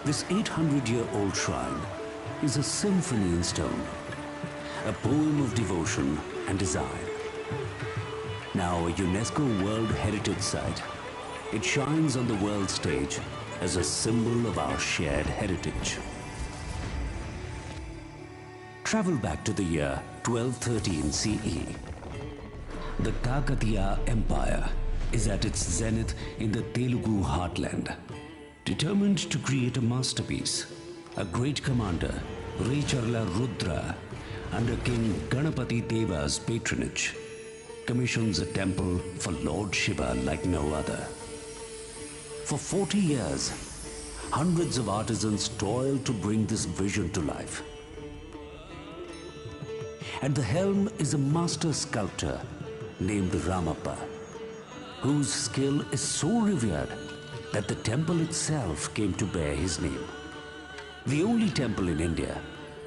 This 800-year-old shrine is a symphony in stone, a poem of devotion and design. Now a UNESCO World Heritage Site, it shines on the world stage as a symbol of our shared heritage. Travel back to the year 1213 CE. The Kakatiya Empire is at its zenith in the Telugu heartland. Determined to create a masterpiece, a great commander, Recharla Rudra, under King Ganapati Deva's patronage, commissions a temple for Lord Shiva like no other. For 40 years, hundreds of artisans toiled to bring this vision to life. At the helm is a master sculptor named Ramappa, whose skill is so revered that the temple itself came to bear his name. The only temple in India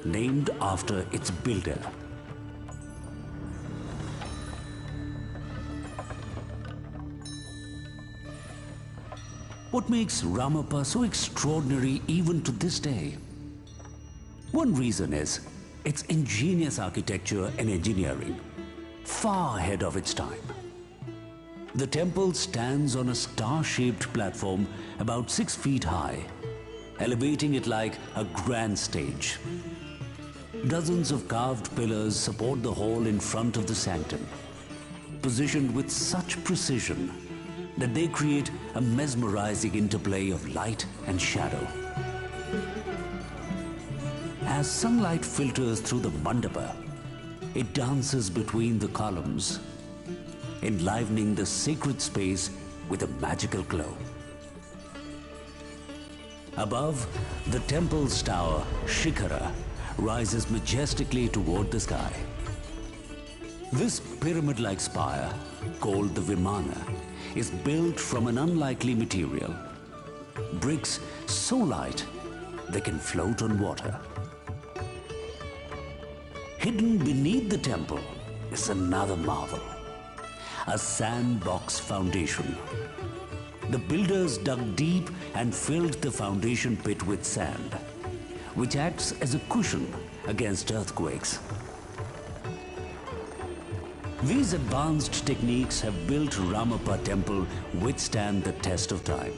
named after its builder. What makes Ramappa so extraordinary even to this day? One reason is its ingenious architecture and engineering, far ahead of its time. The temple stands on a star-shaped platform about 6 feet high, elevating it like a grand stage. Dozens of carved pillars support the hall in front of the sanctum, positioned with such precision that they create a mesmerizing interplay of light and shadow. As sunlight filters through the mandapa, it dances between the columns, enlivening the sacred space with a magical glow. Above, the temple's tower, Shikhara, rises majestically toward the sky. This pyramid-like spire, called the Vimana, is built from an unlikely material, bricks so light they can float on water. Hidden beneath the temple is another marvel, a sandbox foundation. The builders dug deep and filled the foundation pit with sand, which acts as a cushion against earthquakes. These advanced techniques have built Ramappa temple withstand the test of time.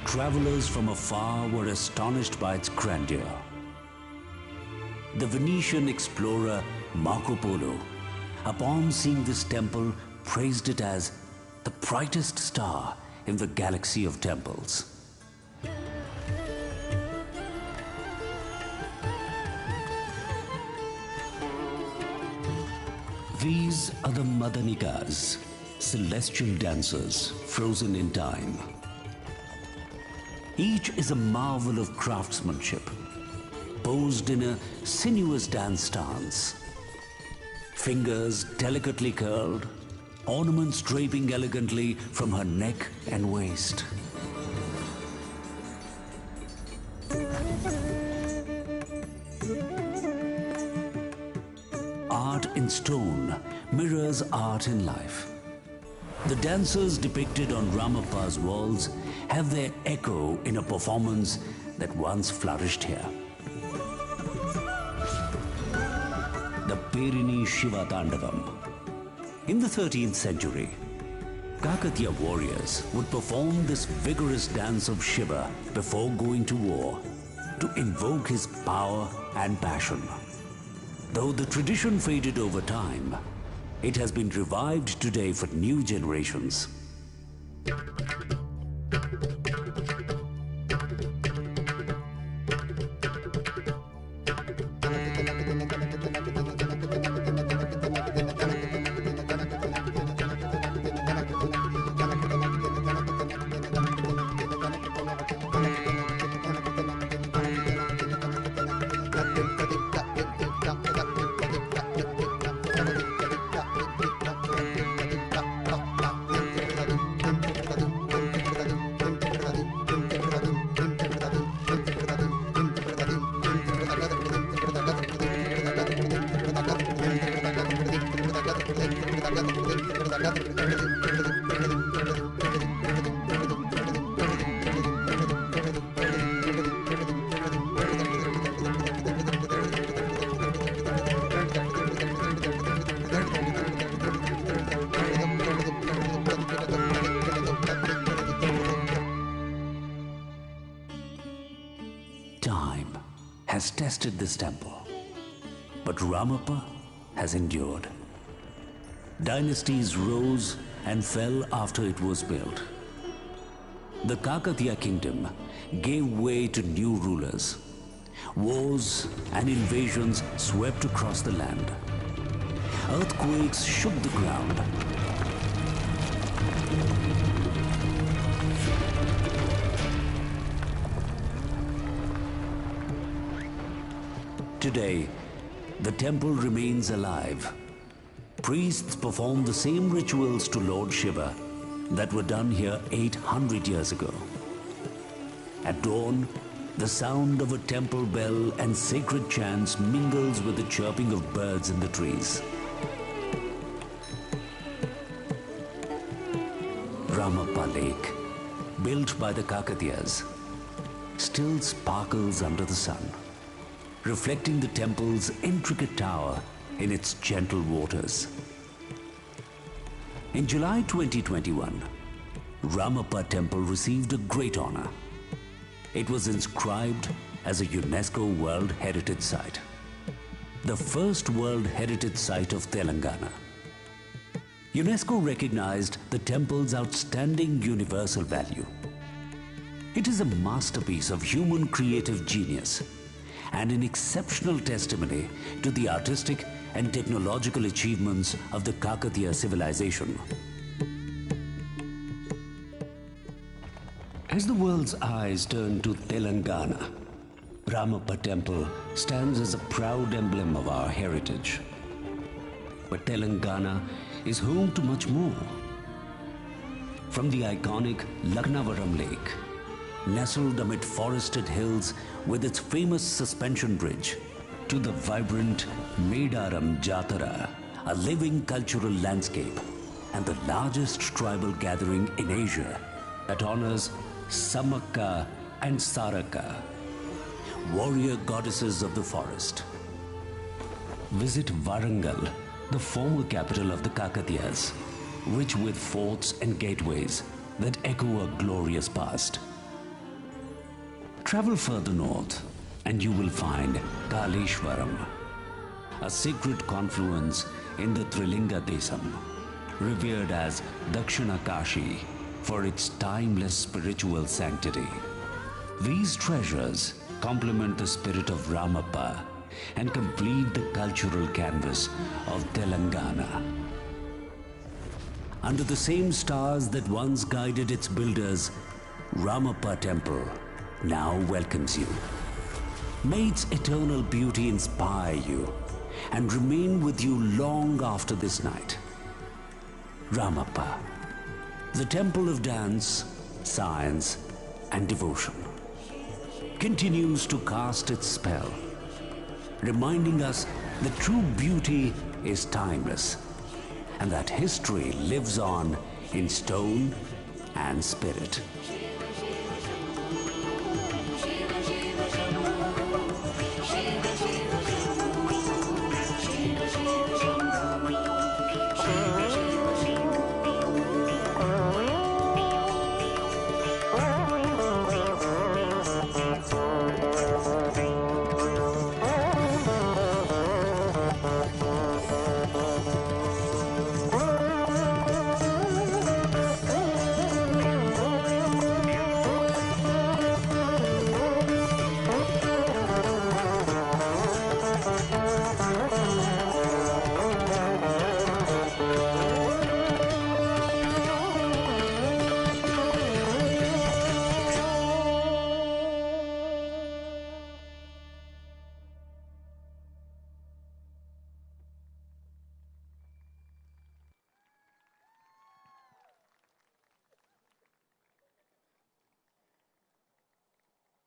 Travelers from afar were astonished by its grandeur. The Venetian explorer Marco Polo, upon seeing this temple, praised it as the brightest star in the galaxy of temples. These are the Madanikas, celestial dancers frozen in time. Each is a marvel of craftsmanship, posed in a sinuous dance stance. Fingers delicately curled, ornaments draping elegantly from her neck and waist. Art in stone mirrors art in life. The dancers depicted on Ramappa's walls have their echo in a performance that once flourished here. The Perini Shiva Tandavam. In the 13th century, Kakatiya warriors would perform this vigorous dance of Shiva before going to war to invoke his power and passion. Though the tradition faded over time, it has been revived today for new generations. Time has tested this temple, but Ramappa has endured. Dynasties rose and fell after it was built. The Kakatiya kingdom gave way to new rulers. Wars and invasions swept across the land. Earthquakes shook the ground. today, the temple remains alive. Priests perform the same rituals to Lord Shiva that were done here 800 years ago. At dawn, the sound of a temple bell and sacred chants mingles with the chirping of birds in the trees. Ramappa Lake, built by the Kakatiyas, still sparkles under the sun, reflecting the temple's intricate tower in its gentle waters. In July 2021, Ramappa Temple received a great honor. It was inscribed as a UNESCO World Heritage Site, the first World Heritage Site of Telangana. UNESCO recognized the temple's outstanding universal value. It is a masterpiece of human creative genius and an exceptional testimony to the artistic and technological achievements of the Kakatiya civilization. As the world's eyes turn to Telangana, Ramappa Temple stands as a proud emblem of our heritage. But Telangana is home to much more. From the iconic Laknavaram Lake, nestled amid forested hills with its famous suspension bridge, to the vibrant Medaram Jatara, a living cultural landscape and the largest tribal gathering in Asia that honors Samakka and Saraka, warrior goddesses of the forest. Visit Warangal, the former capital of the Kakatiyas, rich with forts and gateways that echo a glorious past. Travel further north and you will find Kaleshwaram, a sacred confluence in the Trilinga Desam, revered as Dakshina Kashi for its timeless spiritual sanctity. These treasures complement the spirit of Ramappa and complete the cultural canvas of Telangana. Under the same stars that once guided its builders, Ramappa Temple now welcomes you. May its eternal beauty inspire you and remain with you long after this night. Ramappa, the temple of dance, science, and devotion, continues to cast its spell, reminding us that true beauty is timeless and that history lives on in stone and spirit.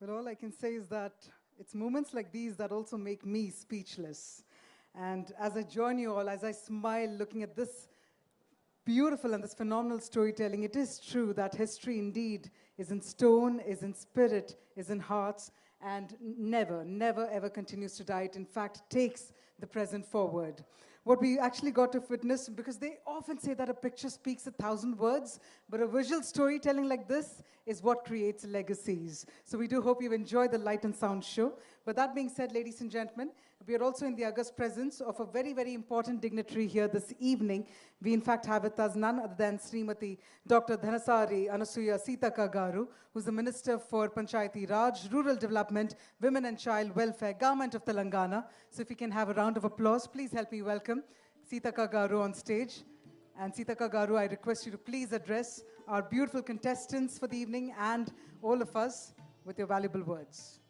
Well, all I can say is that it's moments like these that also make me speechless. And as I join you all, as I smile looking at this beautiful and this phenomenal storytelling, it is true that history indeed is in stone, is in spirit, is in hearts, and never, never, ever continues to die. It, in fact, takes the present forward. What we actually got to witness, because they often say that a picture speaks 1,000 words, but a visual storytelling like this is what creates legacies. So we do hope you enjoy the light and sound show. But that being said, ladies and gentlemen, we are also in the august presence of a very, very important dignitary here this evening. We in fact have with us none other than Srimati Dr. Dhanasari Anasuya Sitaka Garu, who's the Minister for Panchayati Raj, Rural Development, Women and Child Welfare, Government of Telangana. So if we can have a round of applause, please help me welcome Sitaka Garu on stage. And Sitaka Garu, I request you to please address our beautiful contestants for the evening and all of us with your valuable words.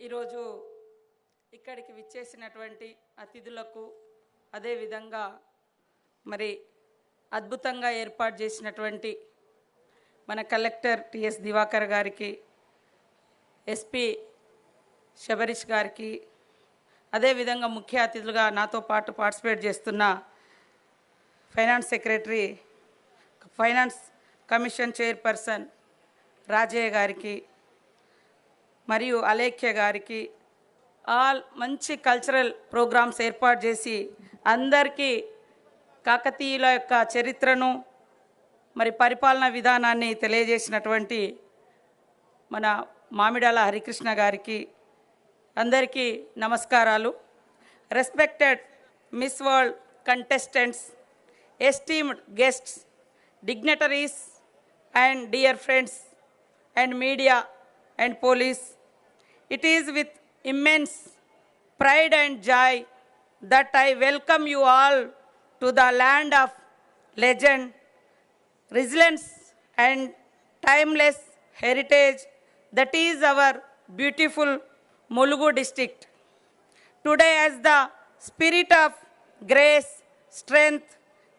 ఈరోజు ఇక్కడికి విచ్చేసినటువంటి అతిథులకు అదేవిధంగా మరి అద్భుతంగా ఏర్పాటు చేసినటువంటి మన కలెక్టర్ టిఎస్ దివాకర్ గారికి, ఎస్పీ శబరీష్ గారికి, అదేవిధంగా ముఖ్య అతిథులుగా నాతో పాటు పార్టిసిపేట్ చేస్తున్న finance secretary, finance commission chairperson Rajaiah గారికి మరియు అలేఖ్య గారికి, ఆల్ మంచి కల్చరల్ ప్రోగ్రామ్స్ ఏర్పాటు చేసి అందరికీ కాకతీయుల యొక్క చరిత్రను మరి పరిపాలనా విధానాన్ని తెలియజేసినటువంటి మన మామిడాల హరికృష్ణ గారికి అందరికీ నమస్కారాలు. Respected miss world contestants, esteemed guests, dignitaries and dear friends and media and police, it is with immense pride and joy that I welcome you all to the land of legend, resilience and timeless heritage that is our beautiful Mulugu district. Today, as the spirit of grace, strength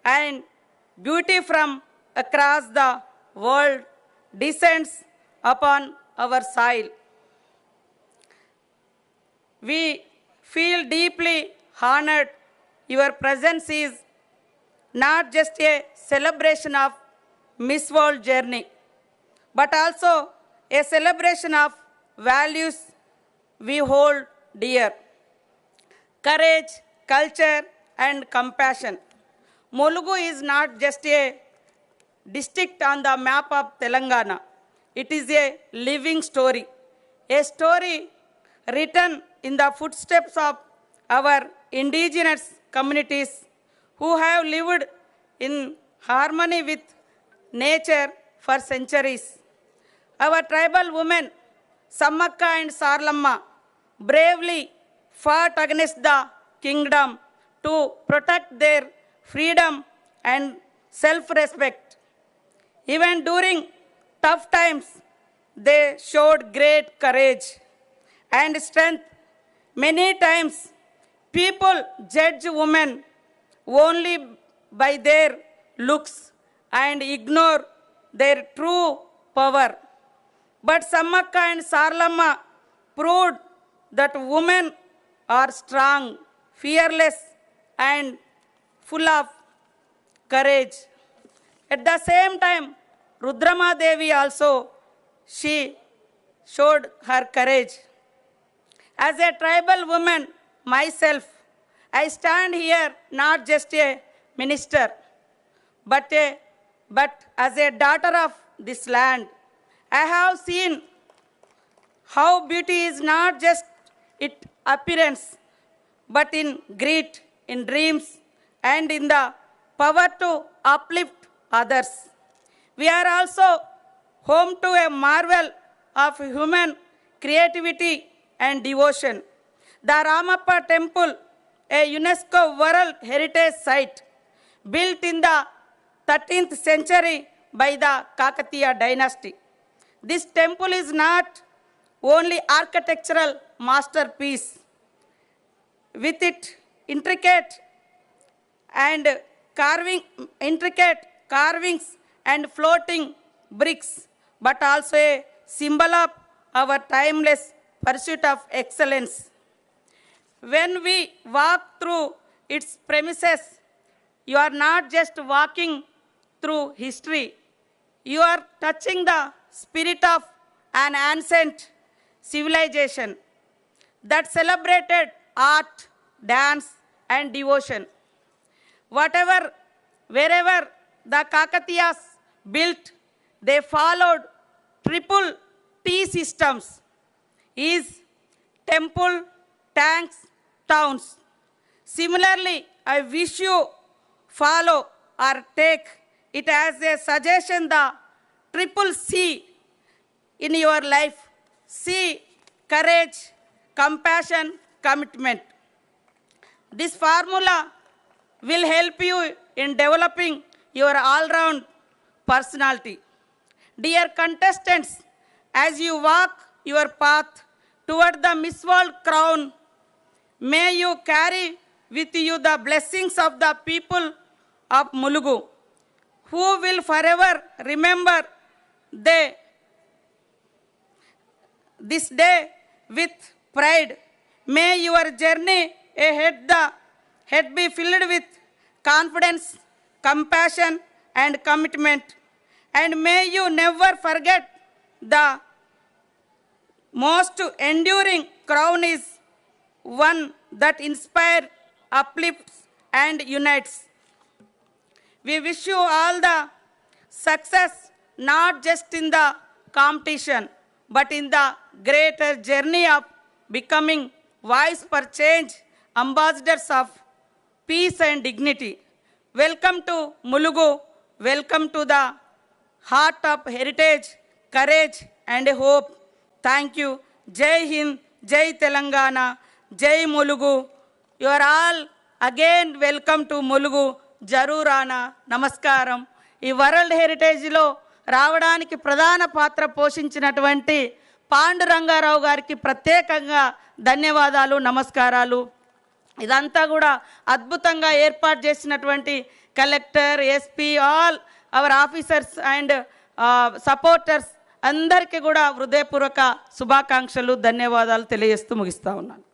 and beauty from across the world descends upon our soil, we feel deeply honored. Your presence is not just a celebration of Miss World journey, but also a celebration of values we hold dear: courage, culture, and compassion. Mulugu is not just a district on the map of Telangana. It is a living story, a story written in the footsteps of our indigenous communities who have lived in harmony with nature for centuries. Our tribal women, Sammakka and Sarlamma, bravely fought against the kingdom to protect their freedom and self-respect. Even during tough times, they showed great courage and strength. Many times, people judge women only by their looks and ignore their true power. But Sammakka and Sarlamma proved that women are strong, fearless, and full of courage. At the same time, Rudrama Devi also, she showed her courage. As a tribal woman myself, I stand here not just a minister, but as a daughter of this land. I have seen how beauty is not just its appearance, but in grit, in dreams, and in the power to uplift others. We are also home to a marvel of human creativity and devotion. The Ramappa Temple, a UNESCO World Heritage Site, built in the 13th century by the Kakatiya dynasty. This temple is not only architectural masterpiece with its intricate carvings and floating bricks, but also a symbol of our timeless pursuit of excellence. When we walk through its premises, you are not just walking through history, you are touching the spirit of an ancient civilization that celebrated art, dance, and devotion. Wherever the Kakatiyas built, they followed triple T systems: is temple, tanks, towns. Similarly, I wish you follow or take it as a suggestion, the triple C in your life. C, courage, compassion, commitment. This formula will help you in developing your all-round personality. Dear contestants, as you walk your path toward the Miss World crown, may you carry with you the blessings of the people of Mulugu, who will forever remember this day with pride. May your journey ahead be filled with confidence, compassion, and commitment. And may you never forget the most enduring crown is one that inspires, uplifts, and unites. We wish you all the success, not just in the competition, but in the greater journey of becoming voice for change, ambassadors of peace and dignity. Welcome to Mulugu. Welcome to the heart of heritage, courage, and hope. Thank you. Jai Hind, Jai Telangana, Jai Mulugu. You are all again welcome to Mulugu. Jarurana, Namaskaram. ఈ world హెరిటేజ్లో రావడానికి ప్రధాన పాత్ర పోషించినటువంటి పాండురంగారావు గారికి ప్రత్యేకంగా ధన్యవాదాలు, నమస్కారాలు. ఇదంతా కూడా అద్భుతంగా ఏర్పాటు చేసినటువంటి collector, SP, all our officers and supporters అందరికీ కూడా హృదయపూర్వక శుభాకాంక్షలు, ధన్యవాదాలు తెలియజేస్తూ ముగిస్తా ఉన్నాను.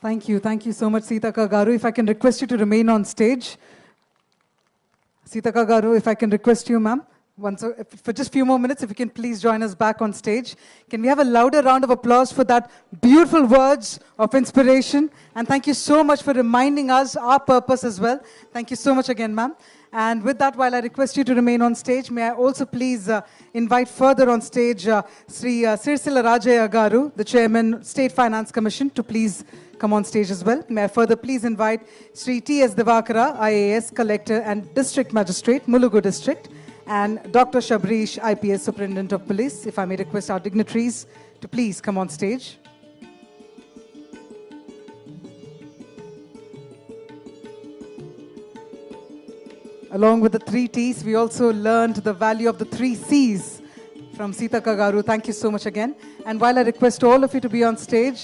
Thank you so much, Sitaka Garu. If I can request you to remain on stage. Sitaka Garu, if I can request you, ma'am, for just a few more minutes, if you can please join us back on stage. Can we have a louder round of applause for that beautiful words of inspiration? And thank you so much for reminding us our purpose as well. Thank you so much again, ma'am. And with that, while I request you to remain on stage, may I also please invite further on stage Sri Sirsila Rajaya Garu, the Chairman, State Finance Commission, to please come on stage as well. May I further please invite Sri T.S. Devakara, IAS Collector and District Magistrate, Mulugu District, and Dr. Shabrish, IPS Superintendent of Police. If I may request our dignitaries to please come on stage. Along with the 3 T's, we also learned the value of the 3 C's from Sitaka Garu. Thank you so much again. And while I request all of you to be on stage,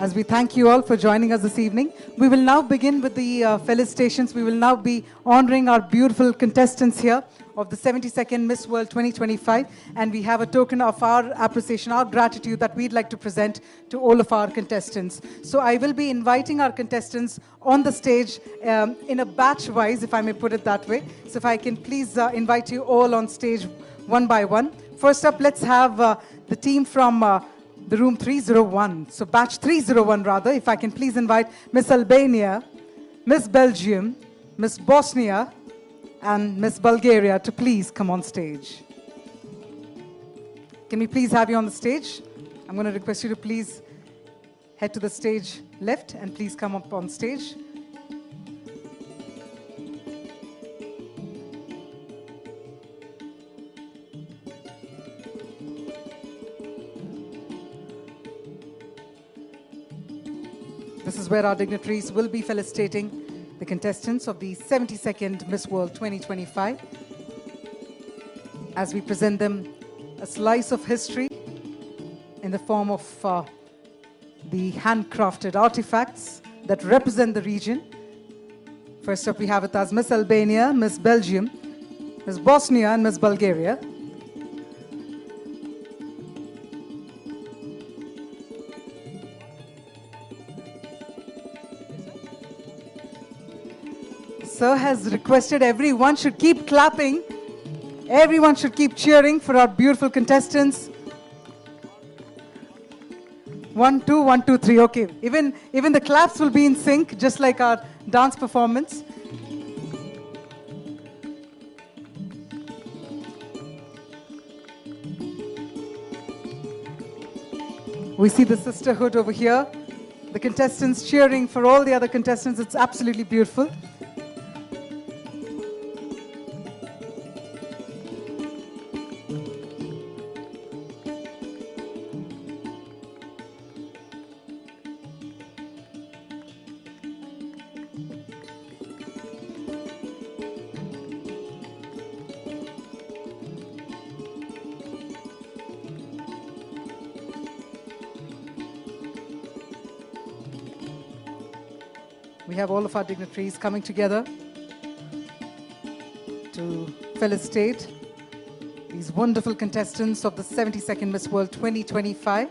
as we thank you all for joining us this evening, we will now begin with the felicitations. We will now be honoring our beautiful contestants here of the 72nd Miss World 2025. And we have a token of our appreciation, our gratitude that we'd like to present to all of our contestants. So I will be inviting our contestants on the stage in a batch-wise, if I may put it that way. So if I can please invite you all on stage one by one. First up, let's have the team from the room 301. So batch 301 rather. If I can please invite Miss Albania, Miss Belgium, Miss Bosnia, and Miss Bulgaria to please come on stage. Can we please have you on the stage? I'm going to request you to please head to the stage left and please come up on stage. This is where our dignitaries will be felicitating the contestants of the 72nd Miss World 2025 as we present them a slice of history in the form of the handcrafted artifacts that represent the region. First up, we have with us Miss Albania, Miss Belgium, Miss Bosnia, and Miss Bulgaria. Sir has requested everyone should keep clapping. Everyone should keep cheering for our beautiful contestants. 1, 2, 1, 2, 3. Okay. Even the claps will be in sync, just like our dance performance. We see the sisterhood over here. The contestants cheering for all the other contestants. It's absolutely beautiful. We have all of our dignitaries coming together to felicitate these wonderful contestants of the 72nd Miss World 2025.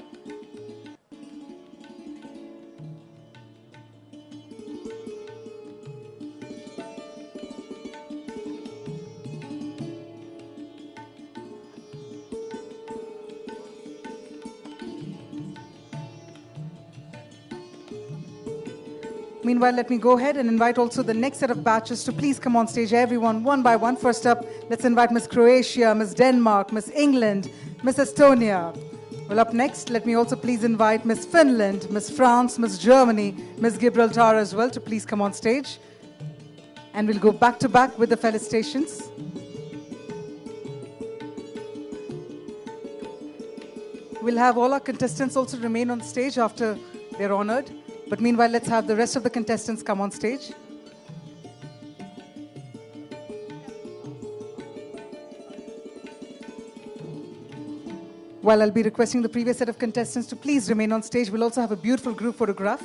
Meanwhile, let me go ahead and invite also the next set of batches to please come on stage, everyone, one by one. First up, let's invite Miss Croatia, Miss Denmark, Miss England, Miss Estonia. Well, up next, let me also please invite Miss Finland, Miss France, Miss Germany, Miss Gibraltar as well to please come on stage. And we'll go back to back with the felicitations. We'll have all our contestants also remain on stage after they're honored. But meanwhile, let's have the rest of the contestants come on stage. While I'll be requesting the previous set of contestants to please remain on stage, we'll also have a beautiful group photograph.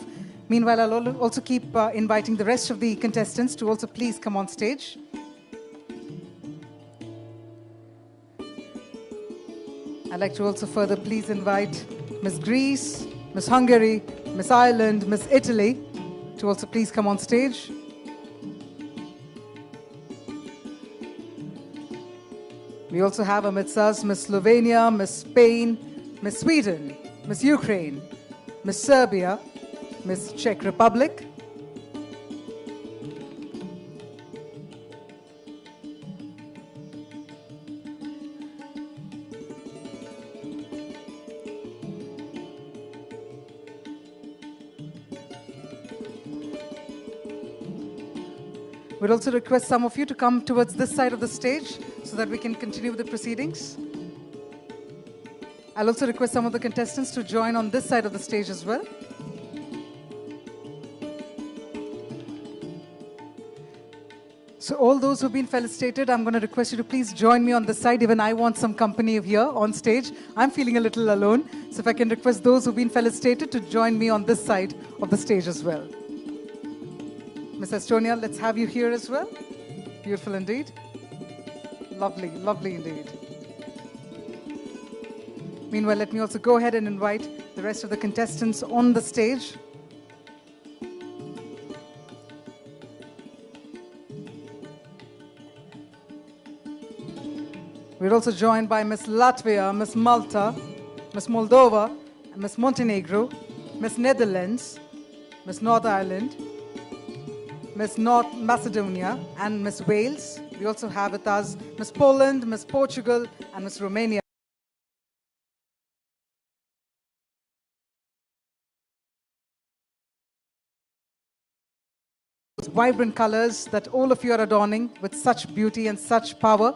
Meanwhile, I'll also keep inviting the rest of the contestants to also please come on stage. I'd like to also further please invite Miss Greece, Miss Hungary, Miss Ireland, Miss Italy to also please come on stage. We also have amidst us Miss Slovenia, Miss Spain, Miss Sweden, Miss Ukraine, Miss Serbia, Miss Czech Republic, we'd also request some of you to come towards this side of the stage so that we can continue with the proceedings. I'll also request some of the contestants to join on this side of the stage as well. So all those who've been felicitated, I'm going to request you to please join me on this side. Even I want some company here on stage. I'm feeling a little alone. So if I can request those who've been felicitated to join me on this side of the stage as well. Miss Estonia, let's have you here as well. Beautiful indeed. Lovely, lovely indeed. Meanwhile, let me also go ahead and invite the rest of the contestants on the stage. We're also joined by Miss Latvia, Miss Malta, Miss Moldova, Miss Montenegro, Miss Netherlands, Miss North Ireland, Miss North Macedonia, and Miss Wales. We also have with us Miss Poland, Miss Portugal, and Miss Romania. Vibrant colors that all of you are adorning with such beauty and such power.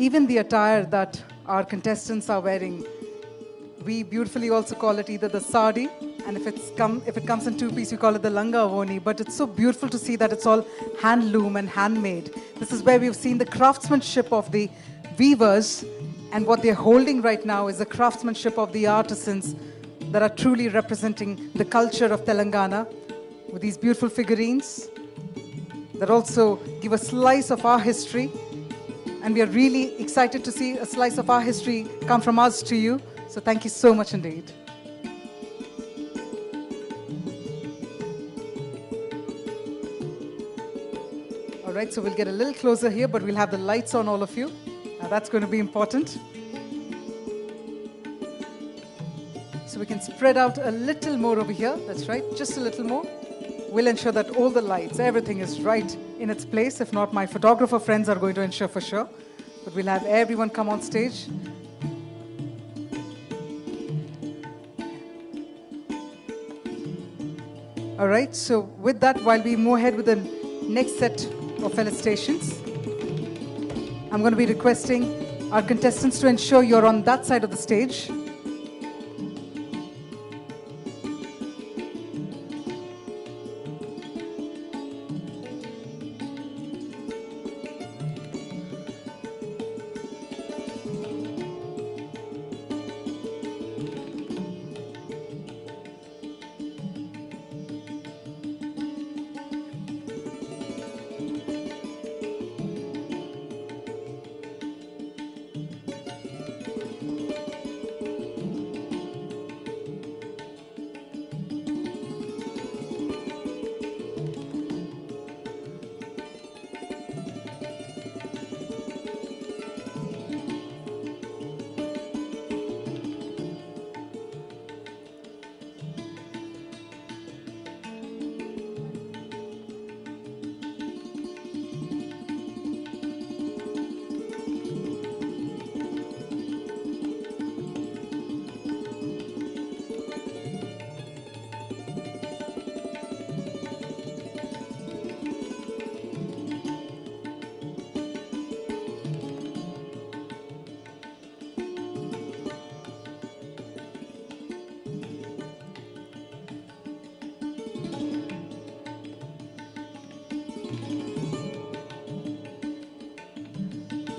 Even the attire that our contestants are wearing, we beautifully also call it either the sari, and if it comes in two-piece, we call it the langa avoni. But it's so beautiful to see that it's all handloom and handmade. This is where we've seen the craftsmanship of the weavers, and what they're holding right now is the craftsmanship of the artisans that are truly representing the culture of Telangana with these beautiful figurines that also give a slice of our history. And we are really excited to see a slice of our history come from us to you. So thank you so much indeed. All right, so we'll get a little closer here, but we'll have the lights on all of you. Now that's going to be important. So we can spread out a little more over here. That's right, just a little more. We'll ensure that all the lights, everything is right in its place. If not, my photographer friends are going to ensure for sure. But we'll have everyone come on stage. All right, so with that, while we move ahead with the next set of felicitations, I'm going to be requesting our contestants to ensure you're on that side of the stage.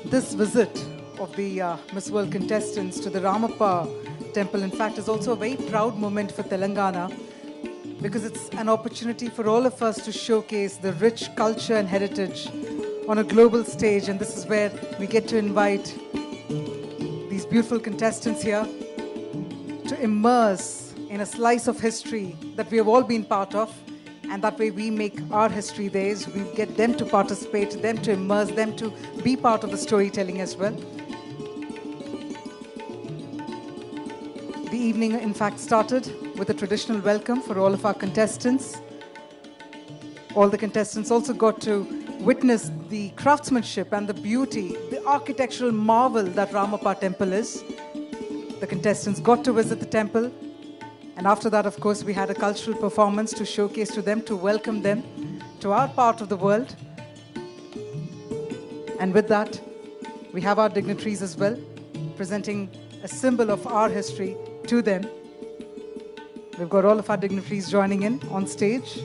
this visit of the Miss World contestants to the Ramappa temple, in fact, is also a very proud moment for Telangana, because it's an opportunity for all of us to showcase the rich culture and heritage on a global stage. And this is where we get to invite these beautiful contestants here to immerse in a slice of history that we have all been part of. And that way we make our history theirs. We get them to participate, them to immerse, them to be part of the storytelling as well. The evening, in fact, started with a traditional welcome for all of our contestants. All the contestants also got to witness the craftsmanship and the beauty, the architectural marvel that Ramappa temple is. The contestants got to visit the temple. And after that, of course, we had a cultural performance to showcase to them, to welcome them to our part of the world. And with that, we have our dignitaries as well, presenting a symbol of our history to them. We've got all of our dignitaries joining in on stage.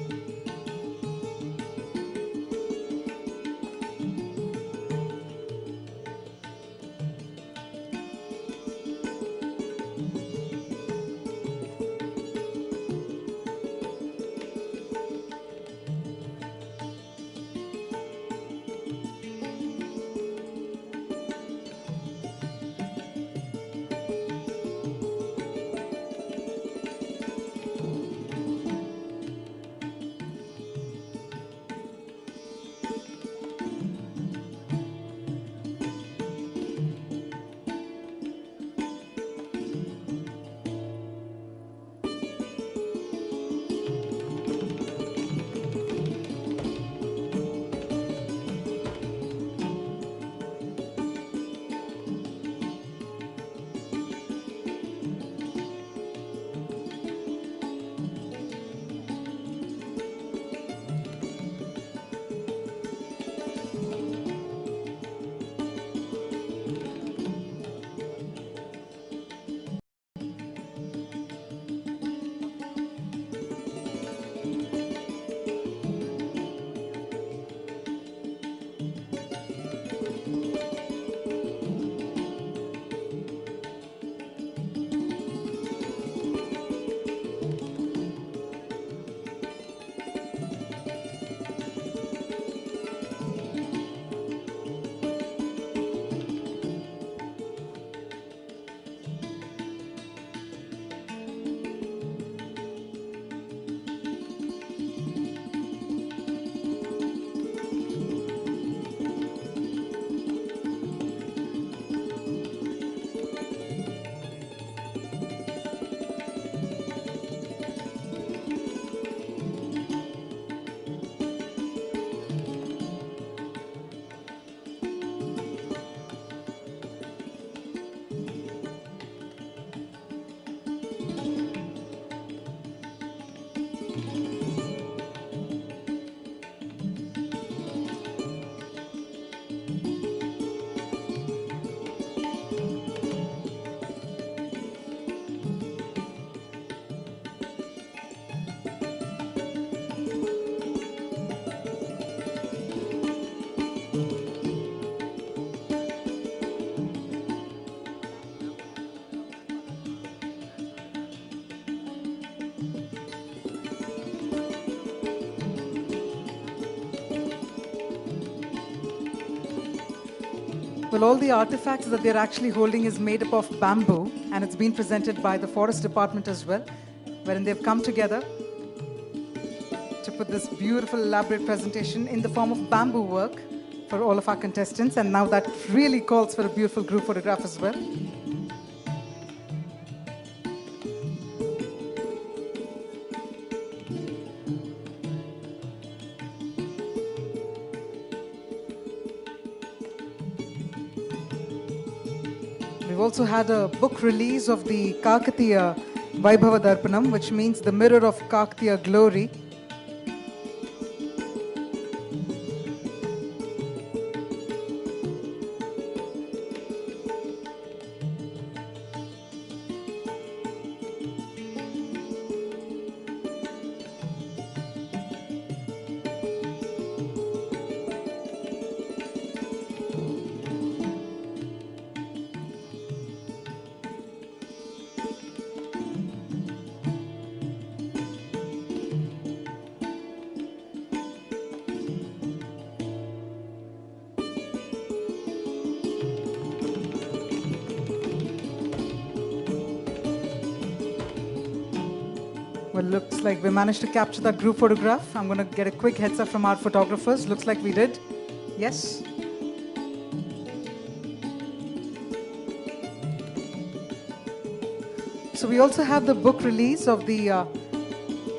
Well, all the artifacts that they're actually holding is made up of bamboo, and it's been presented by the Forest Department as well, wherein they've come together to put this beautiful, elaborate presentation in the form of bamboo work for all of our contestants. And now that really calls for a beautiful group photograph as well. We've also had a book release of the Kakatiya Vaibhava Darpanam, which means the mirror of Kakatiya glory. Well, looks like we managed to capture that group photograph. I'm going to get a quick heads up from our photographers. Looks like we did. Yes. So we also have the book release of the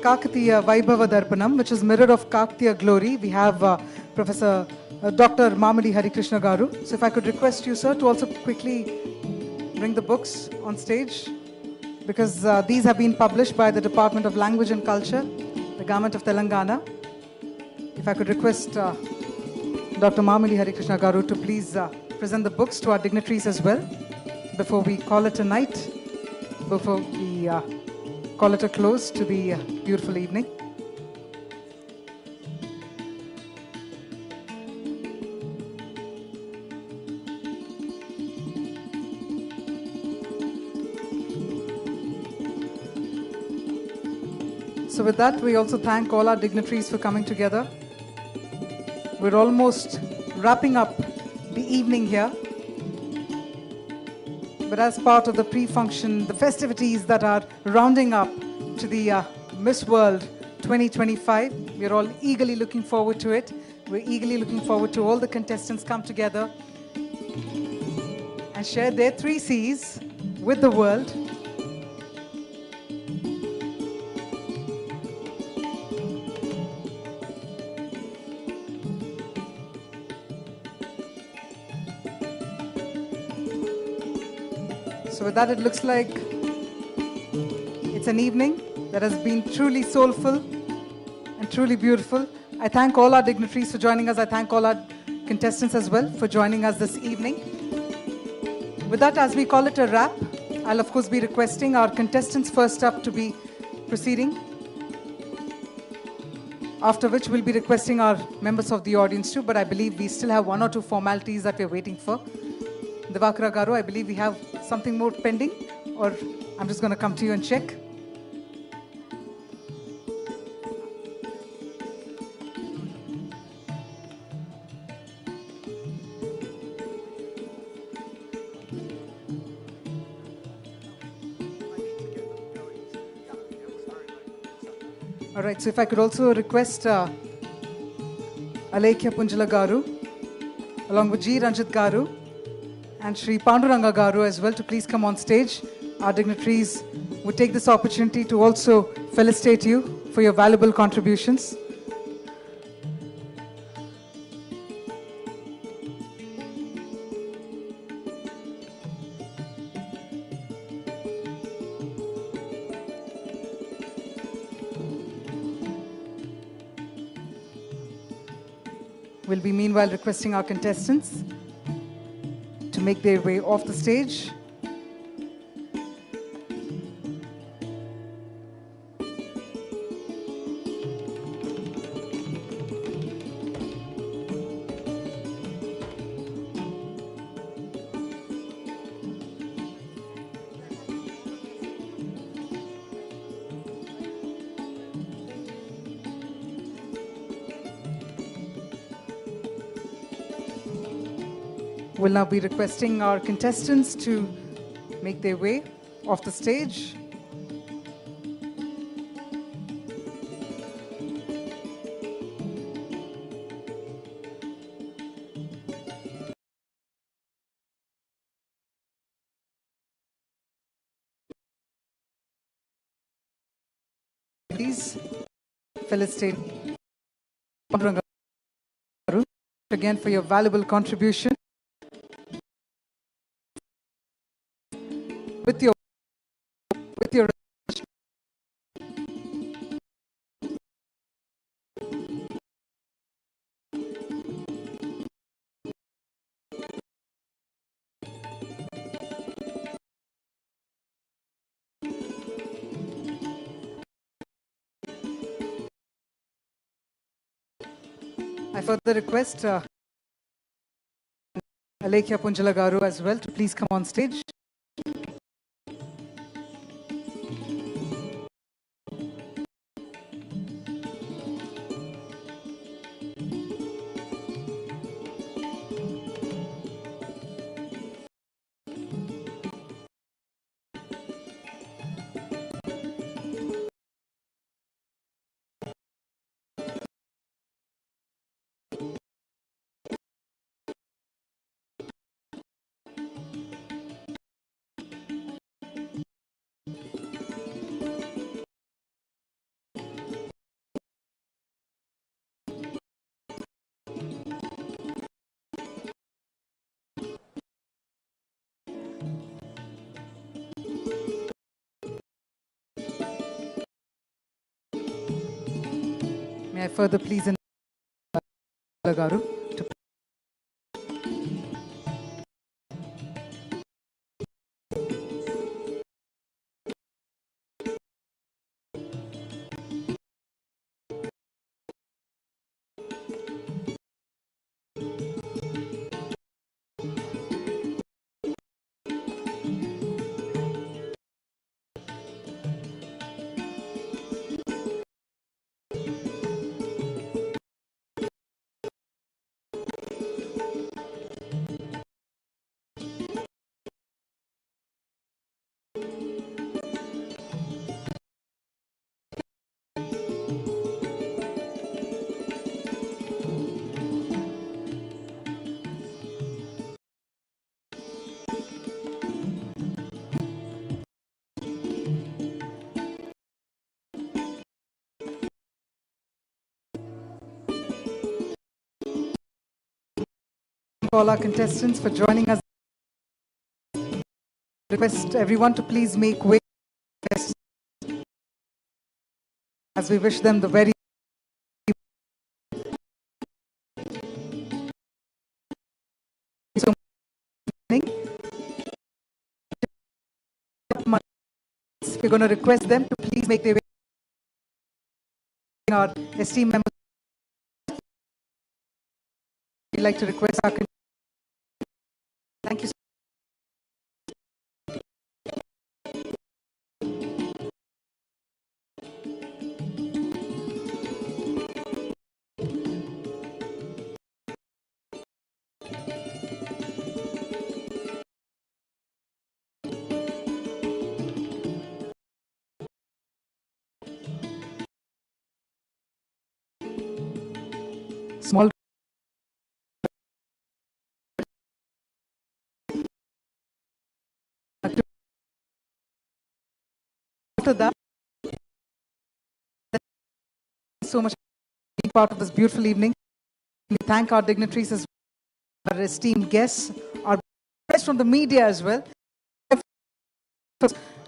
Kakatiya Vaibhava Darpanam, which is Mirror of Kakatiya Glory. We have Professor Dr. Mamadi Harikrishna Garu. So if I could request you, sir, to also quickly bring the books on stage, because these have been published by the Department of Language and Culture, the Government of Telangana. If I could request Dr. Mamadi Harikrishna Garu to please present the books to our dignitaries as well, before we call it a night, before we call it a close to the beautiful evening. So with that, we also thank all our dignitaries for coming together. We're almost wrapping up the evening here. But as part of the pre-function, the festivities that are rounding up to the Miss World 2025, we're all eagerly looking forward to it. We're eagerly looking forward to all the contestants come together and share their 3 C's with the world. So with that, it looks like it's an evening that has been truly soulful and truly beautiful. I thank all our dignitaries for joining us. I thank all our contestants as well for joining us this evening. With that, as we call it a wrap, I'll of course be requesting our contestants first up to be proceeding. After which we'll be requesting our members of the audience too, but I believe we still have 1 or 2 formalities that we're waiting for. Divakara Garu, I believe we have something more pending, or I'm just going to come to you and check. All right, so if I could also request Alekhya Punjala Garu, along with G. Ranjit Garu, and Shri Panduranga Garu as well to please come on stage. Our dignitaries would take this opportunity to also felicitate you for your valuable contributions. We'll be meanwhile requesting our contestants to make their way off the stage. We'll now be requesting our contestants to make their way off the stage. Please felicitate Panduranga Garu again for your valuable contribution. With your I further request Alekhya Punjala Garu as well to please come on stage. May I further please invite Garu to all our contestants for joining us. Request everyone to please make way as we wish them the very so we're going to request them to please make their way. Our esteemed members, we'd like to request our thank you. Small after that, so much for being part of this beautiful evening. We thank our dignitaries as well, our esteemed guests, our guests from the media as well.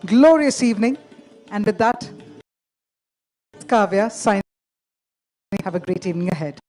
Glorious evening, and with that, Kavya signing. Have a great evening ahead.